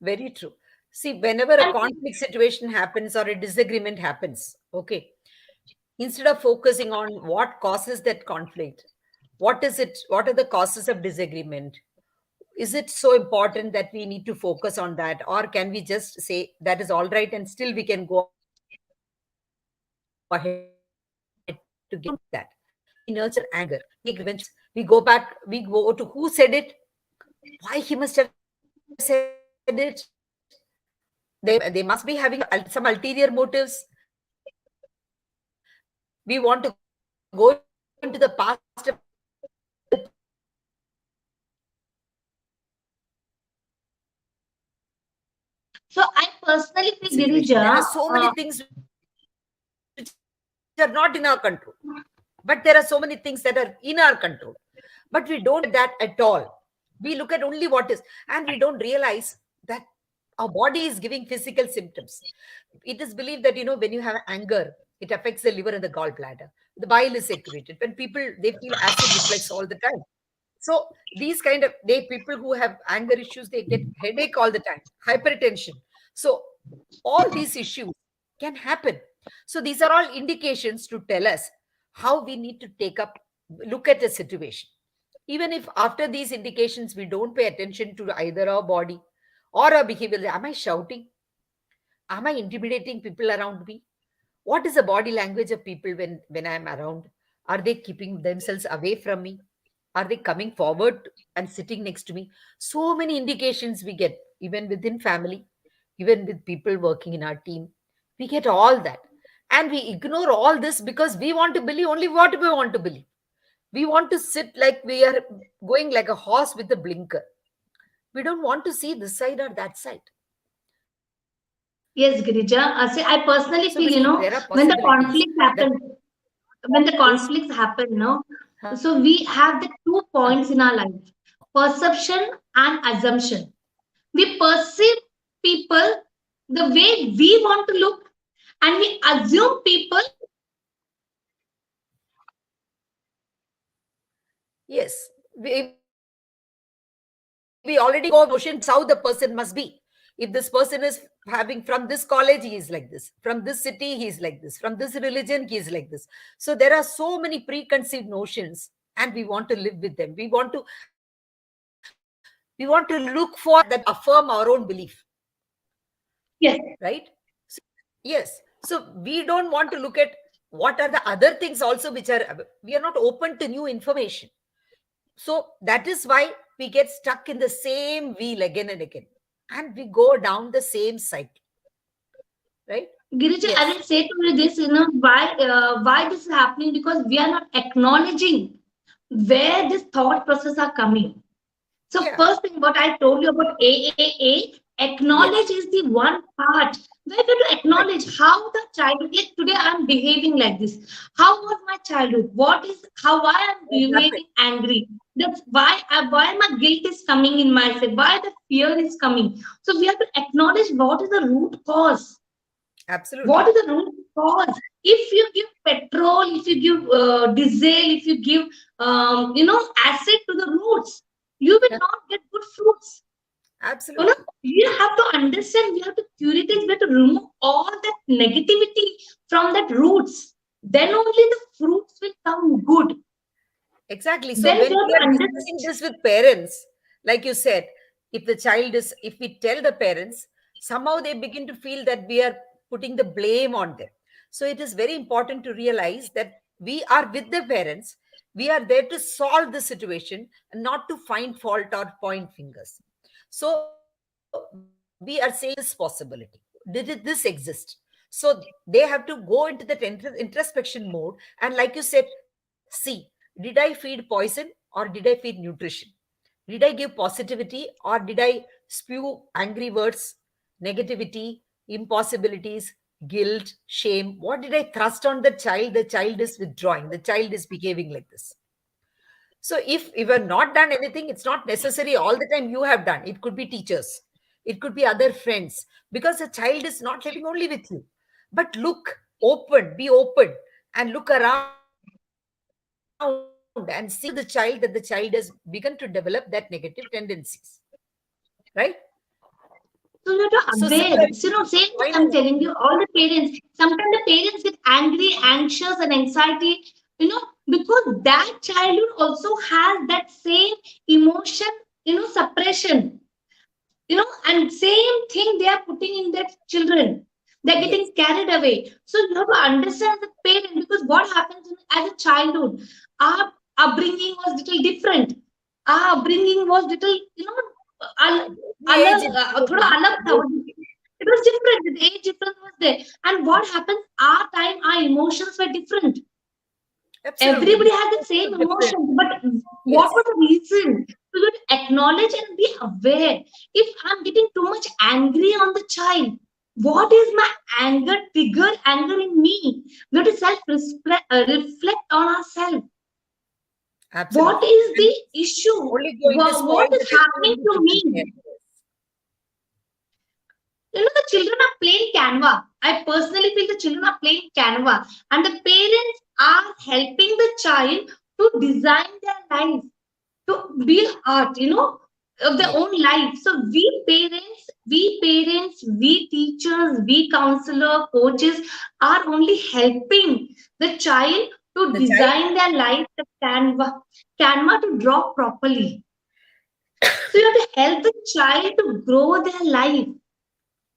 Very true. See, whenever a and conflict situation happens or a disagreement happens, okay, instead of focusing on what causes that conflict, what is it, what are the causes of disagreement? Is it so important that we need to focus on that? Or can we just say that is all right and still we can go ahead to get along? We don't do that. We nurture anger. We take revenge. We go back, we go to who said it, why he must have said it. They must be having some ulterior motives. We want to go into the past of that person and say, why he must have said it. And we go back and we go to who said it. so I That personally is feel, the situation. There are Girija, so many things which are not in our control, but there are so many things that are in our control. But we don't look at that at all. We look at only what is, and we don't realize that our body is giving physical symptoms. It is believed that, when you have anger, it affects the liver and the gallbladder. The bile is secreted. When people, they feel acid reflux all the time. So these kind of, they people who have anger issues, they get headache all the time, hypertension. So all these issues can happen. So these are all indications to tell us how we need to take up, look at the situation. Even if after these indications we don't pay attention to either our body or our behavior, am I shouting? Am I intimidating people around me? What is the body language of people when I'm around? Are they keeping themselves away from me? Are they coming forward and sitting next to me? So many indications we get, even within family, even with people working in our team. We get all that. And we ignore all this because we want to believe only what we want to believe. We want to sit like we are going like a horse with a blinker. We don't want to see this side or that side. So we see yes, there are Girija. See, I possibilities personally feel, that when the conflict happens, when the those. conflicts happen, Huh? so we have the 2 points in our life: perception and assumption. We perceive people the way we want to look, and we assume people Yes, we already go with notion. This is how the person must be. If this person is having from this college, he is like this. From this city, he is like this. From this religion, he is like this. So there are so many preconceived notions, and we want to live with them. We want to look for that things that affirm our own belief, yes, right? So, yes. So we don't want to look at what are the other things also which are, we are not open to new information. So that is why we get stuck in the same wheel again and again, and we go down the same cycle, right? Girija, I Yes. will say to you this, why this is happening, because we are not acknowledging where this thought process are coming. So Yeah. first thing, what I told you about acknowledge Yes. is the one part where we have to Right. acknowledge how the child, like today I'm behaving like this. How was my childhood? What is how why I'm What happened? behaving angry? That's why my guilt is coming in myself. Why the fear is coming? So we have to acknowledge what is the root cause. What Absolutely. is the root cause? If you give petrol, if you give diesel, if you give acid to the roots, you will Yeah. not get good fruits. You know, Absolutely. you have to understand. We have to curate it. We have to remove all that negativity from that roots. Then only the fruits will come good. Exactly. So Then when we have we to are understand. discussing this with parents, like you said, If we tell the parents, somehow they begin to feel that we are putting the blame on them. So it is very important to realize that we are with the parents. We are there to solve the situation and not to find fault or point fingers. So we are saying this possibility. Did this exist? So they have to go into that introspection mode. And like you said, see, did I feed poison or did I feed nutrition? Did I give positivity or did I spew angry words, negativity, impossibilities, guilt, shame? What did I thrust on the child? The child is withdrawing. The child is behaving like this. So if you have not done anything, it's not necessary all the time you have done. It could be teachers, it could be other friends, because the child is not living only with you. But look, be open, and look around and see how the child that the child has begun to develop that negative tendencies. Right? So you're So aware. similarly, So, same why thing not? I'm telling you, all the parents, sometimes the parents get angry, anxious, and anxiety, because that childhood also has that same emotion, suppression, and same thing they are putting in their children. They're Yes, getting carried away. So you have to understand the parent, because what happens as a childhood, our upbringing was little different. Our upbringing was little, al- the age is thoda different. alag tha. It was different. The age difference was there. And what happens? Our time, our emotions were different. Absolutely, the Everybody has the situation same was different. emotions, but what Yes, was the reason? So you have to acknowledge and be aware. If I'm getting too much angry on the child, what is my anger trigger anger in me? We have to reflect on ourselves. What absolutely. is And the issue? only going to spoil What the is rest of happening the to children. me? The children are playing Canva. I personally feel the children are playing Canva, and the parents are helping the child to design their life, to build art, of their Yes. own life. So we teachers, we counselor, coaches are only helping the child to The child, design their life, the Canva to draw properly. So you have to help the child to grow their life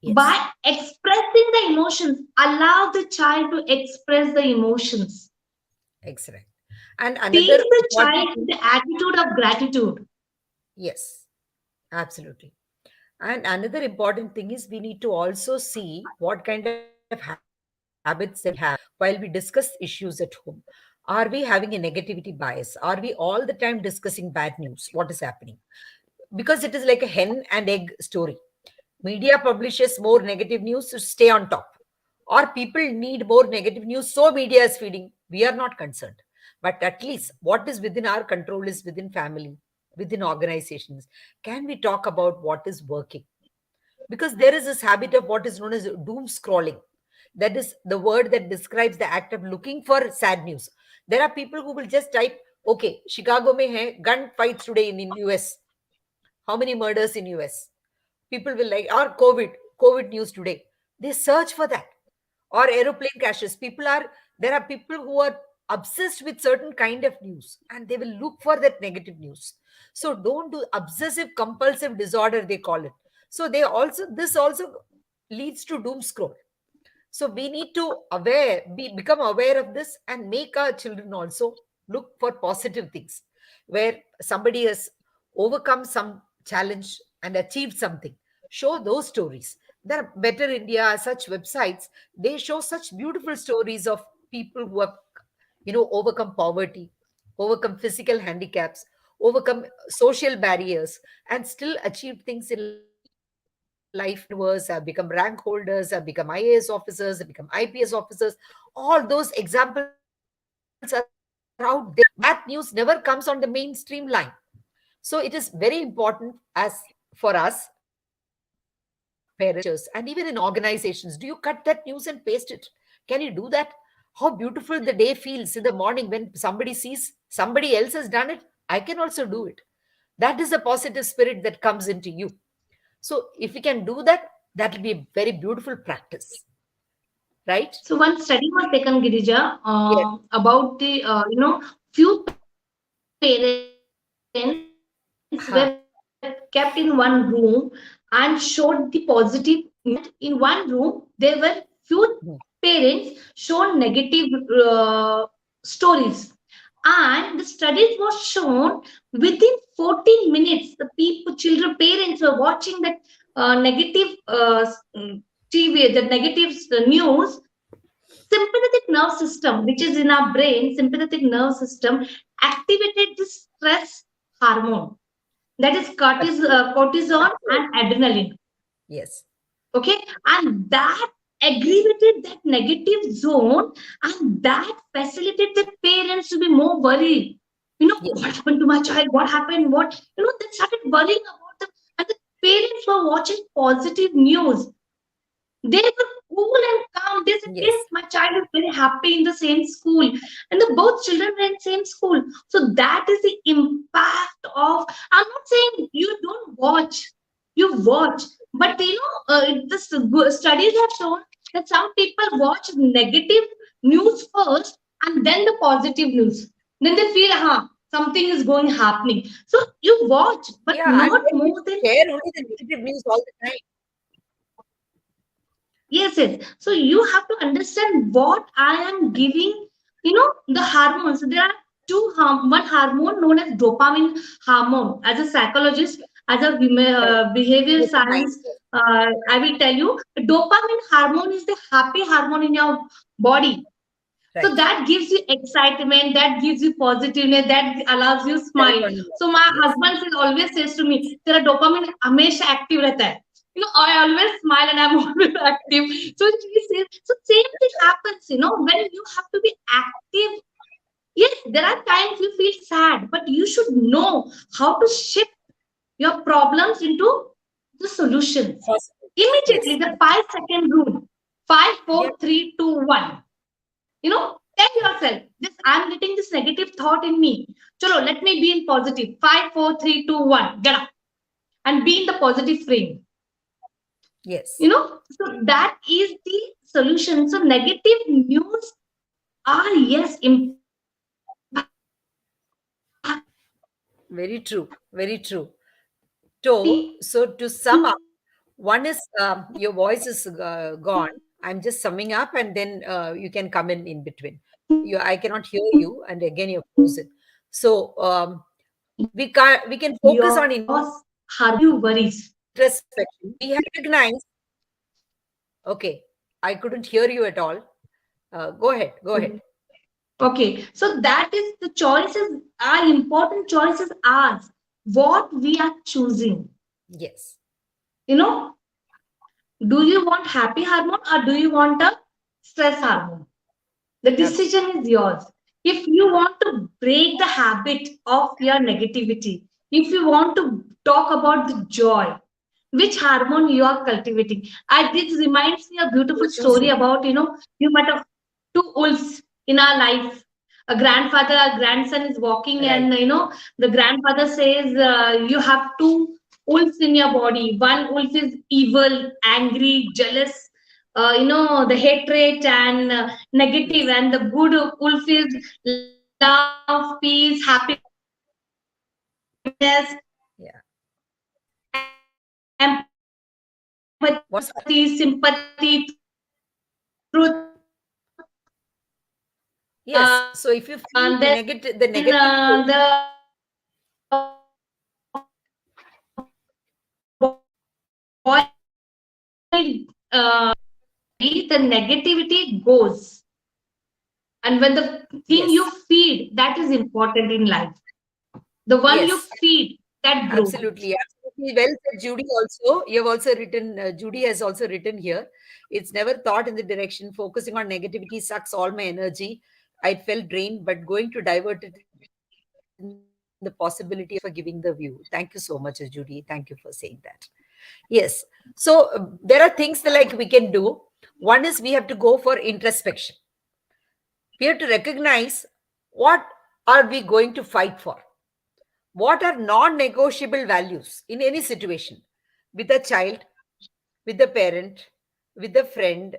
yes, by expressing the emotions. Allow the child to express the emotions. excellent. And Teach another the important child thing, the attitude of gratitude. yes, absolutely. And another important thing is we need to also see what kind of habits that we have while we discuss issues at home. Are we having a negativity bias? Are we all the time discussing bad news? What is happening? Because it is like a hen and egg story. Media publishes more negative news to stay on top, or people need more negative news, so media is feeding. We are not concerned. But at least what is within our control is within family, within organizations. Can we talk about what is working? Because there is this habit of what is known as doom scrolling. That is the word that describes the act of looking for sad news. There are people who will just type, okay, Chicago mein hai gun fights today in US. How many murders in US? People will like, or COVID news today. They search for that. Or aeroplane crashes. There are people who are obsessed with certain kind of news and they will look for that negative news. So don't do obsessive compulsive disorder, they call it. So this also leads to doom scroll. So we need to become aware of this and make our children also look for positive things, where somebody has overcome some challenge and achieved something. Show those stories. There are Better India, such websites. They show such beautiful stories of people who have, overcome poverty, overcome physical handicaps, overcome social barriers, and still achieved things in life. Have become rank holders, have become IAS officers, have become IPS officers. All those examples are out there. But that news never comes on the mainstream line. So it is very important as for us parents, teachers, and even in organizations. Do you cut that news and paste it? Can you do that? How beautiful the day feels in the morning when somebody sees somebody else has done it. I can also do it. That is the positive spirit that comes into you. So if we can do that, that will be a very beautiful practice, right? So one study was taken, Girija, Yes. about few parents were very, very, Ha. kept in one room and showed the positive. In one room, there were few mm, parents shown negative stories, and the studies was shown within 14 minutes. The people, children, parents were watching that negative TV, the negative news. Sympathetic nerve system, which is in our brain, sympathetic nerve system activated the stress hormone, that is absolutely. cortisol and Absolutely. adrenaline. Yes. Okay, and that aggravated that negative zone, and that facilitated the parents to be more worried. Yes. What happened to my child? What happened? What, they started worrying about them, and the parents were watching positive news. They were cool and calm. They said, Yes. yes, my child is very happy in the same school. And the both children were in the same school. So that is the impact of, I'm not saying you don't watch, you watch. But studies have shown that some people watch negative news first and then the positive news. Then they feel, something is going happening. So you watch, but Yeah. And not then we more than. share only the negative news all the time. Yes, yes. So you have to understand what I am giving, the hormones. There are one hormone known as dopamine hormone. As a psychologist, as a Correct. behavioral Dopamine. science, I will tell you, dopamine hormone is the happy hormone in your body. So Right. that gives you excitement, that gives you positiveness, that allows you smile. Serotonin So also. my Yes. husband always says to me, "Tera dopamine हमेशा active रहता है." I always smile and I'm always active. So she says, so same thing happens, when you have to be active. Yes, there are times you feel sad, but you should know how to shift your problems into the solutions. Possibilities. Immediately, Yes. the 5-second rule: five, Yeah. four, three, two, one. Tell yourself this: I'm getting this negative thought in me. Chalo, let me be in positive. 5, 4, 3, 2, 1. Get up and be in the positive frame. Yes. So that is the solution. So negative news are, yes, impactful, but Very true. Very true. So we to sum up, one is your voice is gone. I'm just summing up, and then you can come in between. I cannot hear you, and again you're frozen. So we can focus on yours harmony introspection. We have recognized. Okay, I couldn't hear you at all. Go ahead. Go ahead. Okay, so that is the choices are important. Choices are what we are choosing. Yes, You know, do you want happy hormone or do you want a stress hormone? The decision is yours. If you want to break the habit of your negativity, if you want to talk about the joy, which hormone you are cultivating. This reminds me a you're beautiful story choosing. about, you might have two wolves in our life. A grandfather, a grandson is walking, Right. and the grandfather says, you have two wolves in your body. One wolf is evil, angry, jealous, the hatred and negative, Yes. and the good wolf is love, peace, happiness, Yeah. empathy, sympathy, What's truth, yes? and So if you then feel the negative the pull, boy, the negativity goes, and when the thing you yes, feed, that is important in life. The one you yes, feed, that grows. absolutely, absolutely. Well said, Judy. Also, you have also written. Judy has also written here. It's never thought in the direction focusing on negativity sucks all my energy. I felt drained, but going to divert it in the possibility of for giving the view. Thank you so much, Judy. Thank you for saying that. Yes. So there are things that, like, we can do. One is we have to go for introspection. We have to recognize what are we going to fight for. What are non-negotiable values in any situation, with a child, with a parent, with a friend,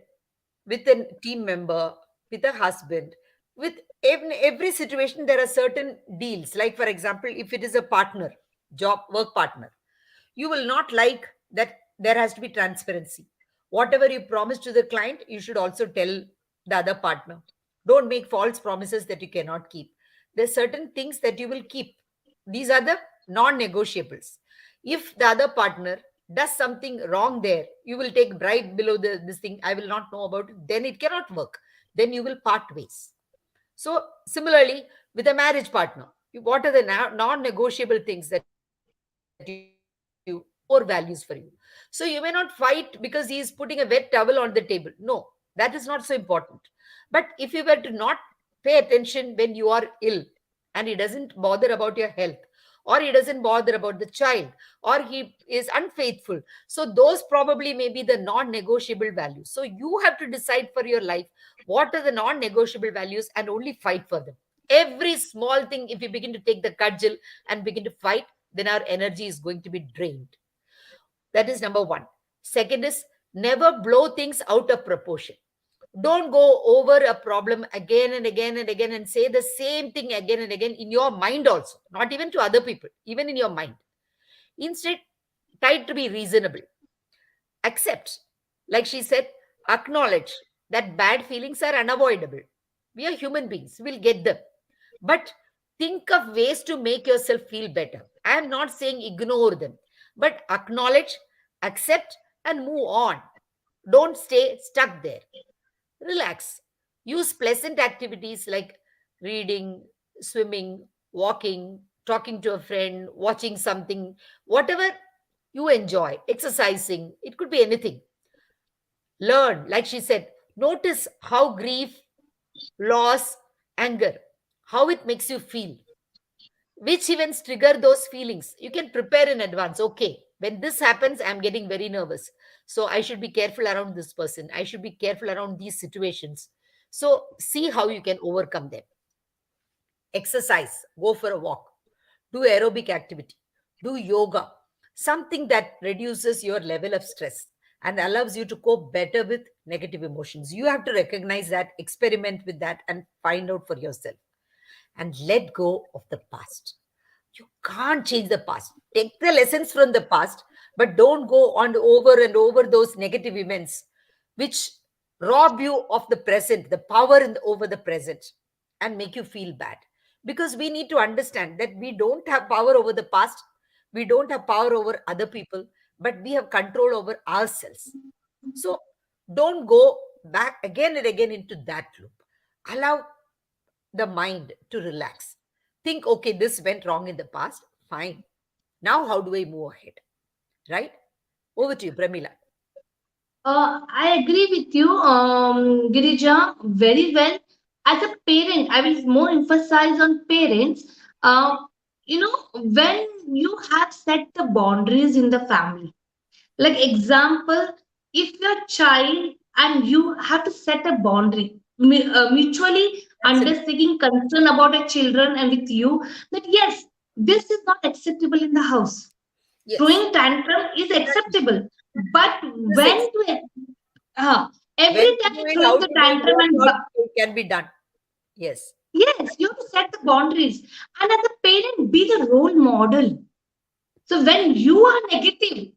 with a team member, with a husband, with every situation there are certain deals. Like, for example, if it is a partner, job work partner, You will not like that there has to be transparency. Whatever you promise to the client, you should also tell the other partner. Don't make false promises that you cannot keep. There's certain things that you will keep. These are the non-negotiables. If the other partner does something wrong there, you will take bribe below this thing, I will not know about it, then it cannot work. Then you will part ways. So, similarly, with a marriage partner, what are the non negotiable things that you core values for you? So, you may not fight because he is putting a wet towel on the table. No, that is not so important. But if you were to not pay attention when you are ill and he doesn't bother about your health, or he doesn't bother about the child, or he is unfaithful, so those probably may be the non negotiable values. So, you have to decide for your life what are the non negotiable values and only fight for them. Every small thing, if you begin to take the cudgel and begin to fight, then our energy is going to be drained. That is number one. Second is never blow things out of proportion. Don't go over a problem again and again and again and say the same thing again and again in your mind also, not even to other people, even in your mind. Instead, try to be reasonable. Accept, like she said, acknowledge that bad feelings are unavoidable. We are human beings, we'll get them. But think of ways to make yourself feel better. I am not saying ignore them, but acknowledge, accept, and move on. Don't stay stuck there. Relax. Use pleasant activities like reading, swimming, walking, talking to a friend, watching something, whatever you enjoy, exercising. It could be anything. Learn, like she said, notice how grief, loss, anger, how it makes you feel. Which events trigger those feelings? You can prepare in advance. Okay, when this happens, I'm getting very nervous. So I should be careful around this person. I should be careful around these situations. So see how you can overcome them. Exercise, go for a walk, do aerobic activity, do yoga, something that reduces your level of stress and allows you to cope better with negative emotions. You have to recognize that, experiment with that, and find out for yourself. And let go of the past. You can't change the past. Take the lessons from the past, but don't go on over and over those negative events which rob you of the present, the power over the present, and make you feel bad. Because we need to understand that we don't have power over the past, we don't have power over other people, but we have control over ourselves. So don't go back again and again into that loop. Allow the mind to relax. Think, okay, this went wrong in the past. Fine. Now, how do I move ahead? Right? Over to you, Premila. I agree with you, Girija, very well. As a parent, I will more emphasize on parents. Uh, when you have set the boundaries in the family, like example, if your child and you have to set a boundary, mutually Absolutely. understanding concern about a children and with you, that yes, this is not acceptable in the house. Yes. Throwing tantrum is Exactly. acceptable, but This when to when every to do time it, how throwing to the do it, tantrum and what all can be done. Yes. yes, you have to set the boundaries, and as a parent be the role model. So when you are negative,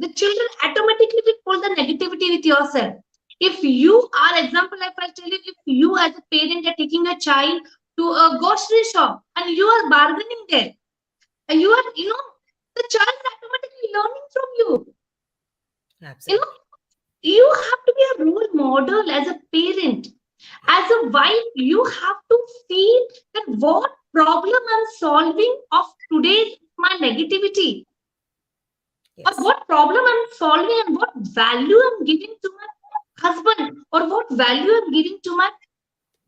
the children automatically will pull the negativity with yourself. If you are, example, like I tell you, if you as a parent are taking a child to a grocery shop and you are bargaining there, and you are, the child is automatically learning from you. You know, Absolutely. you have to be a role model as a parent. As a wife, you have to feel that what problem I'm solving of today's my negativity, or Yes. what problem I'm solving and what value I'm giving to my husband, or what value I'm giving to my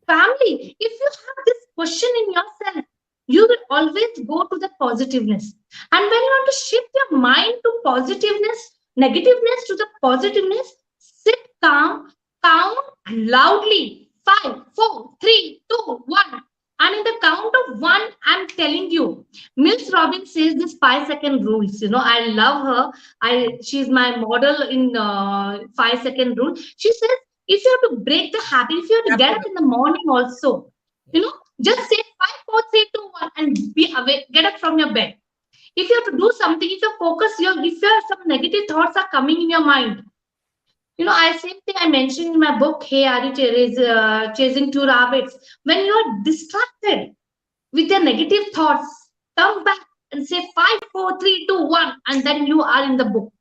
family. If you have this question in yourself, you will always go to the positiveness. And when you want to shift your mind to positiveness, negativeness to the positiveness, sit calm, count loudly. Five, four, three, two, one. And in the count of one, I'm telling you, Mills Robbins says this 5 second rules. I love her. She's my model in 5 second rule. She says if you have to break the habit, if you have to get up Absolutely. in the morning also, Yes. just say 5, 4, 3, 2, 1 and be awake, get up from your bed. If you have to do something, if you focus your, if your some negative thoughts are coming in your mind, I same thing I mentioned in my book. Hey, are you chasing two rabbits? When you are distracted with your negative thoughts, come back and say 5, 4, 3, 2, 1, and then you are in the book.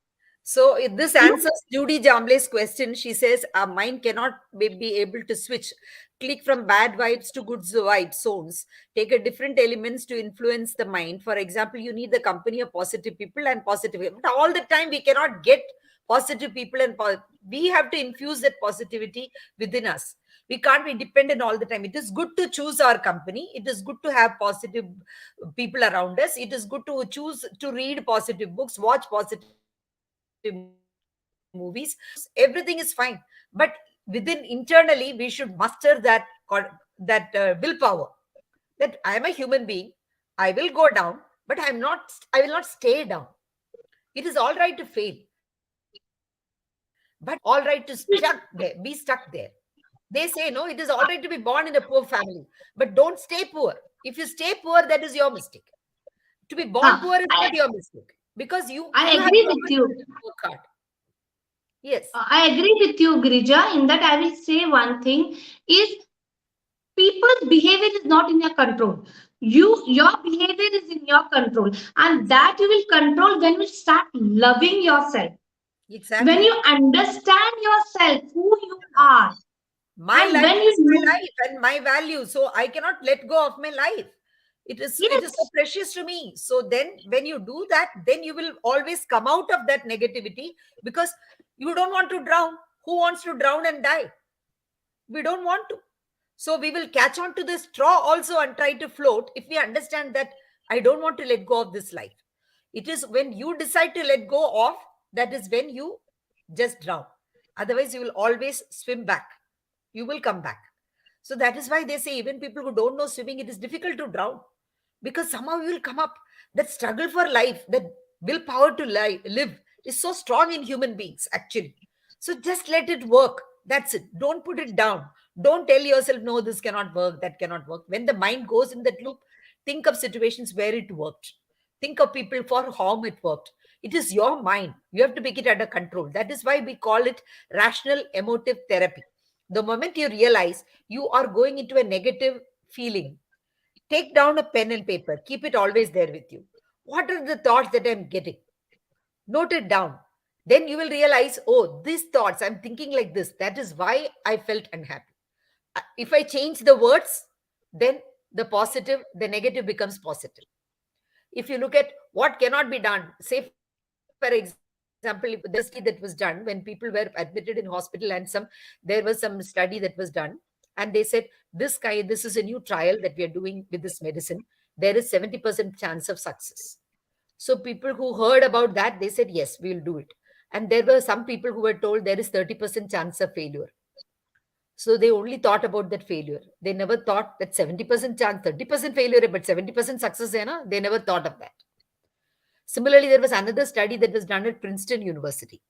So this You know, answers Judy Jamble's question. She says our mind cannot be able to switch, click from bad vibes to good vibes zones. Take a different elements to influence the mind. For example, you need the company of positive people and positive. But all the time we cannot get positive people and we have to infuse that positivity within us. We can't be dependent all the time. It is good to choose our company. It is good to have positive people around us. It is good to choose to read positive books, watch positive movies. Everything is fine. But within internally, we should muster that willpower that I am a human being. I will go down, but I will not stay down. It is all right to fail, but it is all right to be stuck there. They say no, it is all right to be born in a poor family, but don't stay poor. If you stay poor, that is your mistake. To be born poor is not your I mistake, because you I have the agree with you. opportunity to work hard. Yes, I agree with you, Girija. In that, I will say one thing is people's behavior is not in your control. Your behavior is in your control, and that you will control when you start loving yourself. When exactly. you understand yourself, who you are, My and life when is you my look, life and my value, so I cannot let go of my life. It is so yes, precious to me. So then when you do that, then you will always come out of that negativity, because you don't want to drown. Who wants to drown and die? We don't want to. So we will catch on to the straw also and try to float if we understand that I don't want to let go of this life. It is when you decide to let go of, that is when you just drown. Otherwise, you will always swim back. You will come back. So that is why they say even people who don't know swimming, it is difficult to drown, because somehow you will come up. That struggle for life, that willpower to live is so strong in human beings, actually. So just let it work. That's it. Don't put it down. Don't tell yourself, no, this cannot work, that cannot work. When the mind goes in that loop, think of situations where it worked. Think of people for whom it worked. It is your mind. You have to make it under control. That is why we call it rational emotive therapy. The moment you realize you are going into a negative feeling, take down a pen and paper. Keep it always there with you. What are the thoughts that I'm getting? Note it down. Then you will realize, oh, these thoughts, I'm thinking like this. That is why I felt unhappy. If I change the words, then the negative becomes positive. If you look at what cannot be done, say, for example, if there was a study that was done when people were admitted in hospital, and there was some study that was done, and they said, this is a new trial that we are doing with this medicine. There is 70% chance of success. So people who heard about that, they said, yes, we'll do it. And there were some people who were told there is 30% chance of failure. So they only thought about that failure. They never thought that 70% chance, 30% failure, but 70% success, they never thought of that. Similarly, there was another study that was done at Princeton University.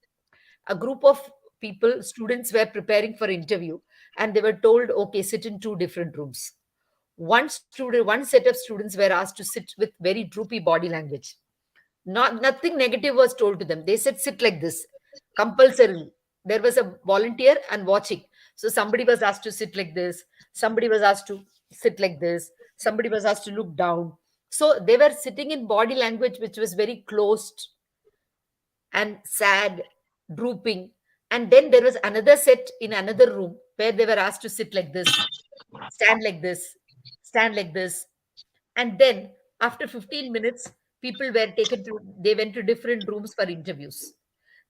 A group of people, students, were preparing for interview, and they were told, okay, sit in two different rooms. One set of students were asked to sit with very droopy body language. Nothing negative was told to them. They said, sit like this, compulsorily. There was a volunteer and watching. So somebody was asked to sit like this, somebody was asked to sit like this, somebody was asked to look down. So they were sitting in body language which was very closed and sad, drooping. And then there was another set in another room where they were asked to sit like this, stand like this, stand like this. And then after 15 minutes, people were taken to, they went to different rooms for interviews.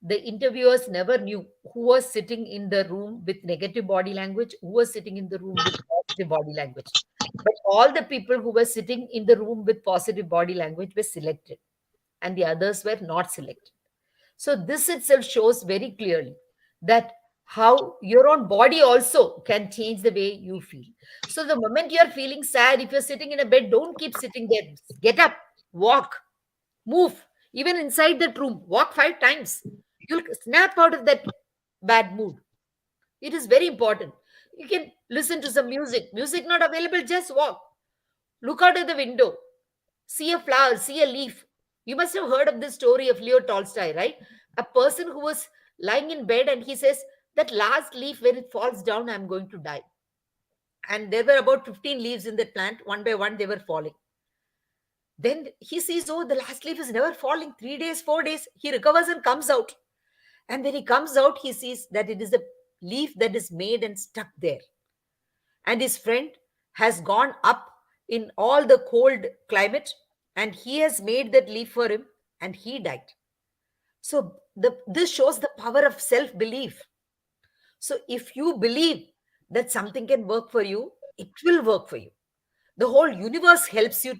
The interviewers never knew who was sitting in the room with negative body language, who was sitting in the room with positive body language. But all the people who were sitting in the room with positive body language were selected, and the others were not selected. So this itself shows very clearly that how your own body also can change the way you feel. So the moment you're feeling sad, if you're sitting in a bed, don't keep sitting there. Get up, walk, move. Even inside that room, walk 5 times. You'll snap out of that bad mood. It is very important. You can listen to some music. Music not available, just walk. Look out of the window. See a flower, see a leaf. You must have heard of this story of Leo Tolstoy, right? A person who was lying in bed and he says, that last leaf, when it falls down, I'm going to die. And there were about 15 leaves in that plant. One by one, they were falling. Then he sees, oh, the last leaf is never falling. 3 days, 4 days. He recovers and comes out. And when he comes out, he sees that it is a leaf that is made and stuck there. And his friend has gone up in all the cold climate and he has made that leaf for him and he died. So this shows the power of self belief. So if you believe that something can work for you, it will work for you. The whole universe helps you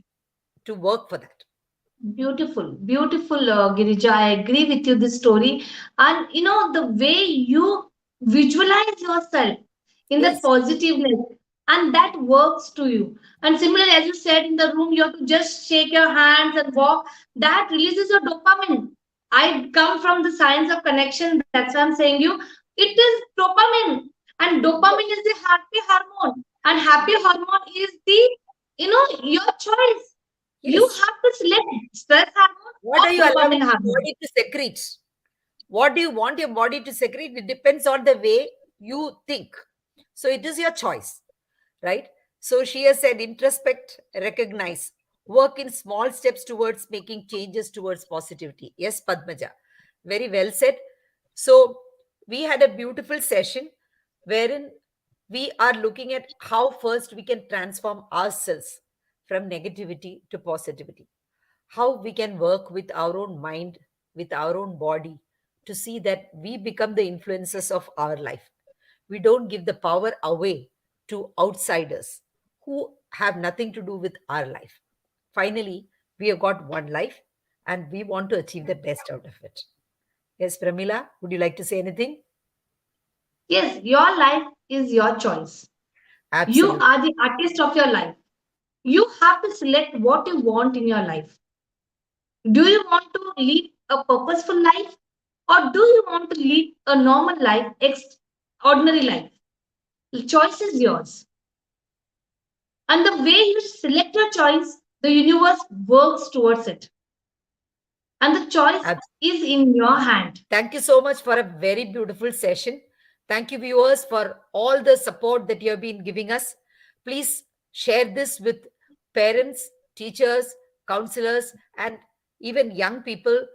to work for that. Beautiful, beautiful, Girija. I agree with you this story, and the way you visualize yourself in that Yes, positiveness, and that works to you. And similarly, as you said in the room, you have to just shake your hands and walk. That releases your dopamine. I come from the science of connection. That's why I'm saying you. It is dopamine, and yes, dopamine is the happy hormone, and happy hormone is the your choice. You yes. have to select stress What are hormone you or allowing dopamine your hormone. body to secrete? What do you want your body to secrete? It depends on the way you think. So it is your choice, right? So she has said introspect, recognize, work in small steps towards making changes towards positivity. Yes, Padmaja, very well said. So we had a beautiful session wherein we are looking at how first we can transform ourselves from negativity to positivity, how we can work with our own mind, with our own body, to see that we become the influencers of our life. We don't give the power away to outsiders who have nothing to do with our life. Finally, we have got one life and we want to achieve the best out of it. Yes, Pramila, would you like to say anything? Yes, your life is your choice. You Absolutely. are the artist of your life. You have to select what you want in your life. Do you want to lead a purposeful life, or do you want to lead a normal life, ordinary life? The choice is yours. And the way you select your choice, the universe works towards it. And the choice is in your hand. Thank you so much for a very beautiful session. Thank you, viewers, for all the support that you have been giving us. Please share this with parents, teachers, counselors, and even young people,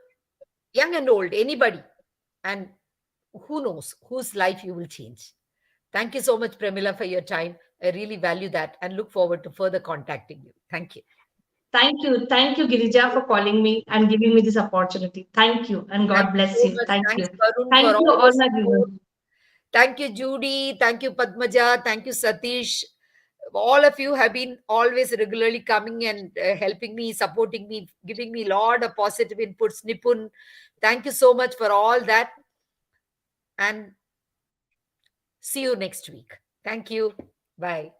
young and old, anybody. And who knows whose life you will change. Thank you so much, Premila, for your time. I really value that and look forward to further contacting you. Thank you. Thank you. Thank you, Girija, for calling me and giving me this opportunity. Thank you. And Thank God you bless so you. much. Thank Thanks, you. Varun, for Thank you, all the all my support. viewers. Thank you, Judy. Thank you, Padmaja. Thank you, Satish. All of you have been always regularly coming and helping me, supporting me, giving me a lot of positive inputs. Nipun, thank you so much for all that. And see you next week. Thank you. Bye.